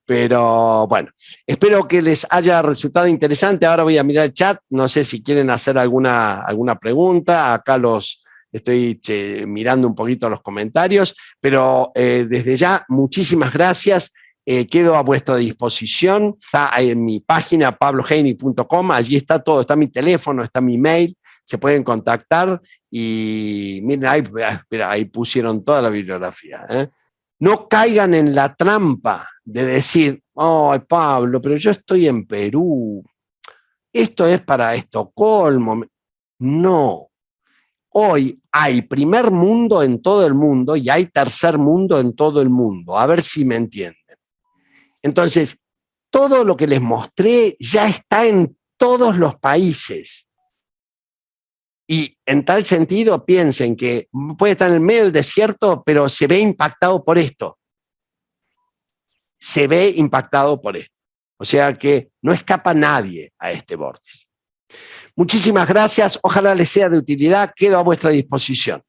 pero bueno, espero que les haya resultado interesante. Ahora voy a mirar el chat, no sé si quieren hacer alguna pregunta, acá estoy mirando un poquito los comentarios, pero desde ya, muchísimas gracias. Quedo a vuestra disposición, está en mi página pabloheini.com, allí está todo, está mi teléfono, está mi mail, se pueden contactar y miren, ahí pusieron toda la bibliografía. No caigan en la trampa de decir, oh, Pablo, pero yo estoy en Perú, esto es para Estocolmo. No, hoy hay primer mundo en todo el mundo y hay tercer mundo en todo el mundo, a ver si me entienden. Entonces, todo lo que les mostré ya está en todos los países. Y en tal sentido, piensen que puede estar en el medio del desierto, pero se ve impactado por esto. Se ve impactado por esto. O sea que no escapa nadie a este vórtice. Muchísimas gracias. Ojalá les sea de utilidad. Quedo a vuestra disposición.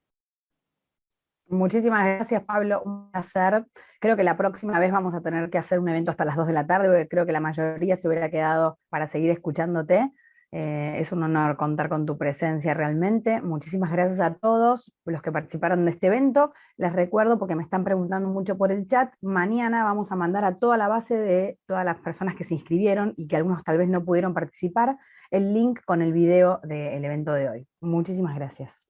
Muchísimas gracias, Pablo, un placer. Creo que la próxima vez vamos a tener que hacer un evento hasta las 2 de la tarde, porque creo que la mayoría se hubiera quedado para seguir escuchándote. Es un honor contar con tu presencia realmente. Muchísimas gracias a todos los que participaron de este evento. Les recuerdo, porque me están preguntando mucho por el chat, mañana vamos a mandar a toda la base de todas las personas que se inscribieron y que algunos tal vez no pudieron participar, el link con el video del evento de hoy. Muchísimas gracias.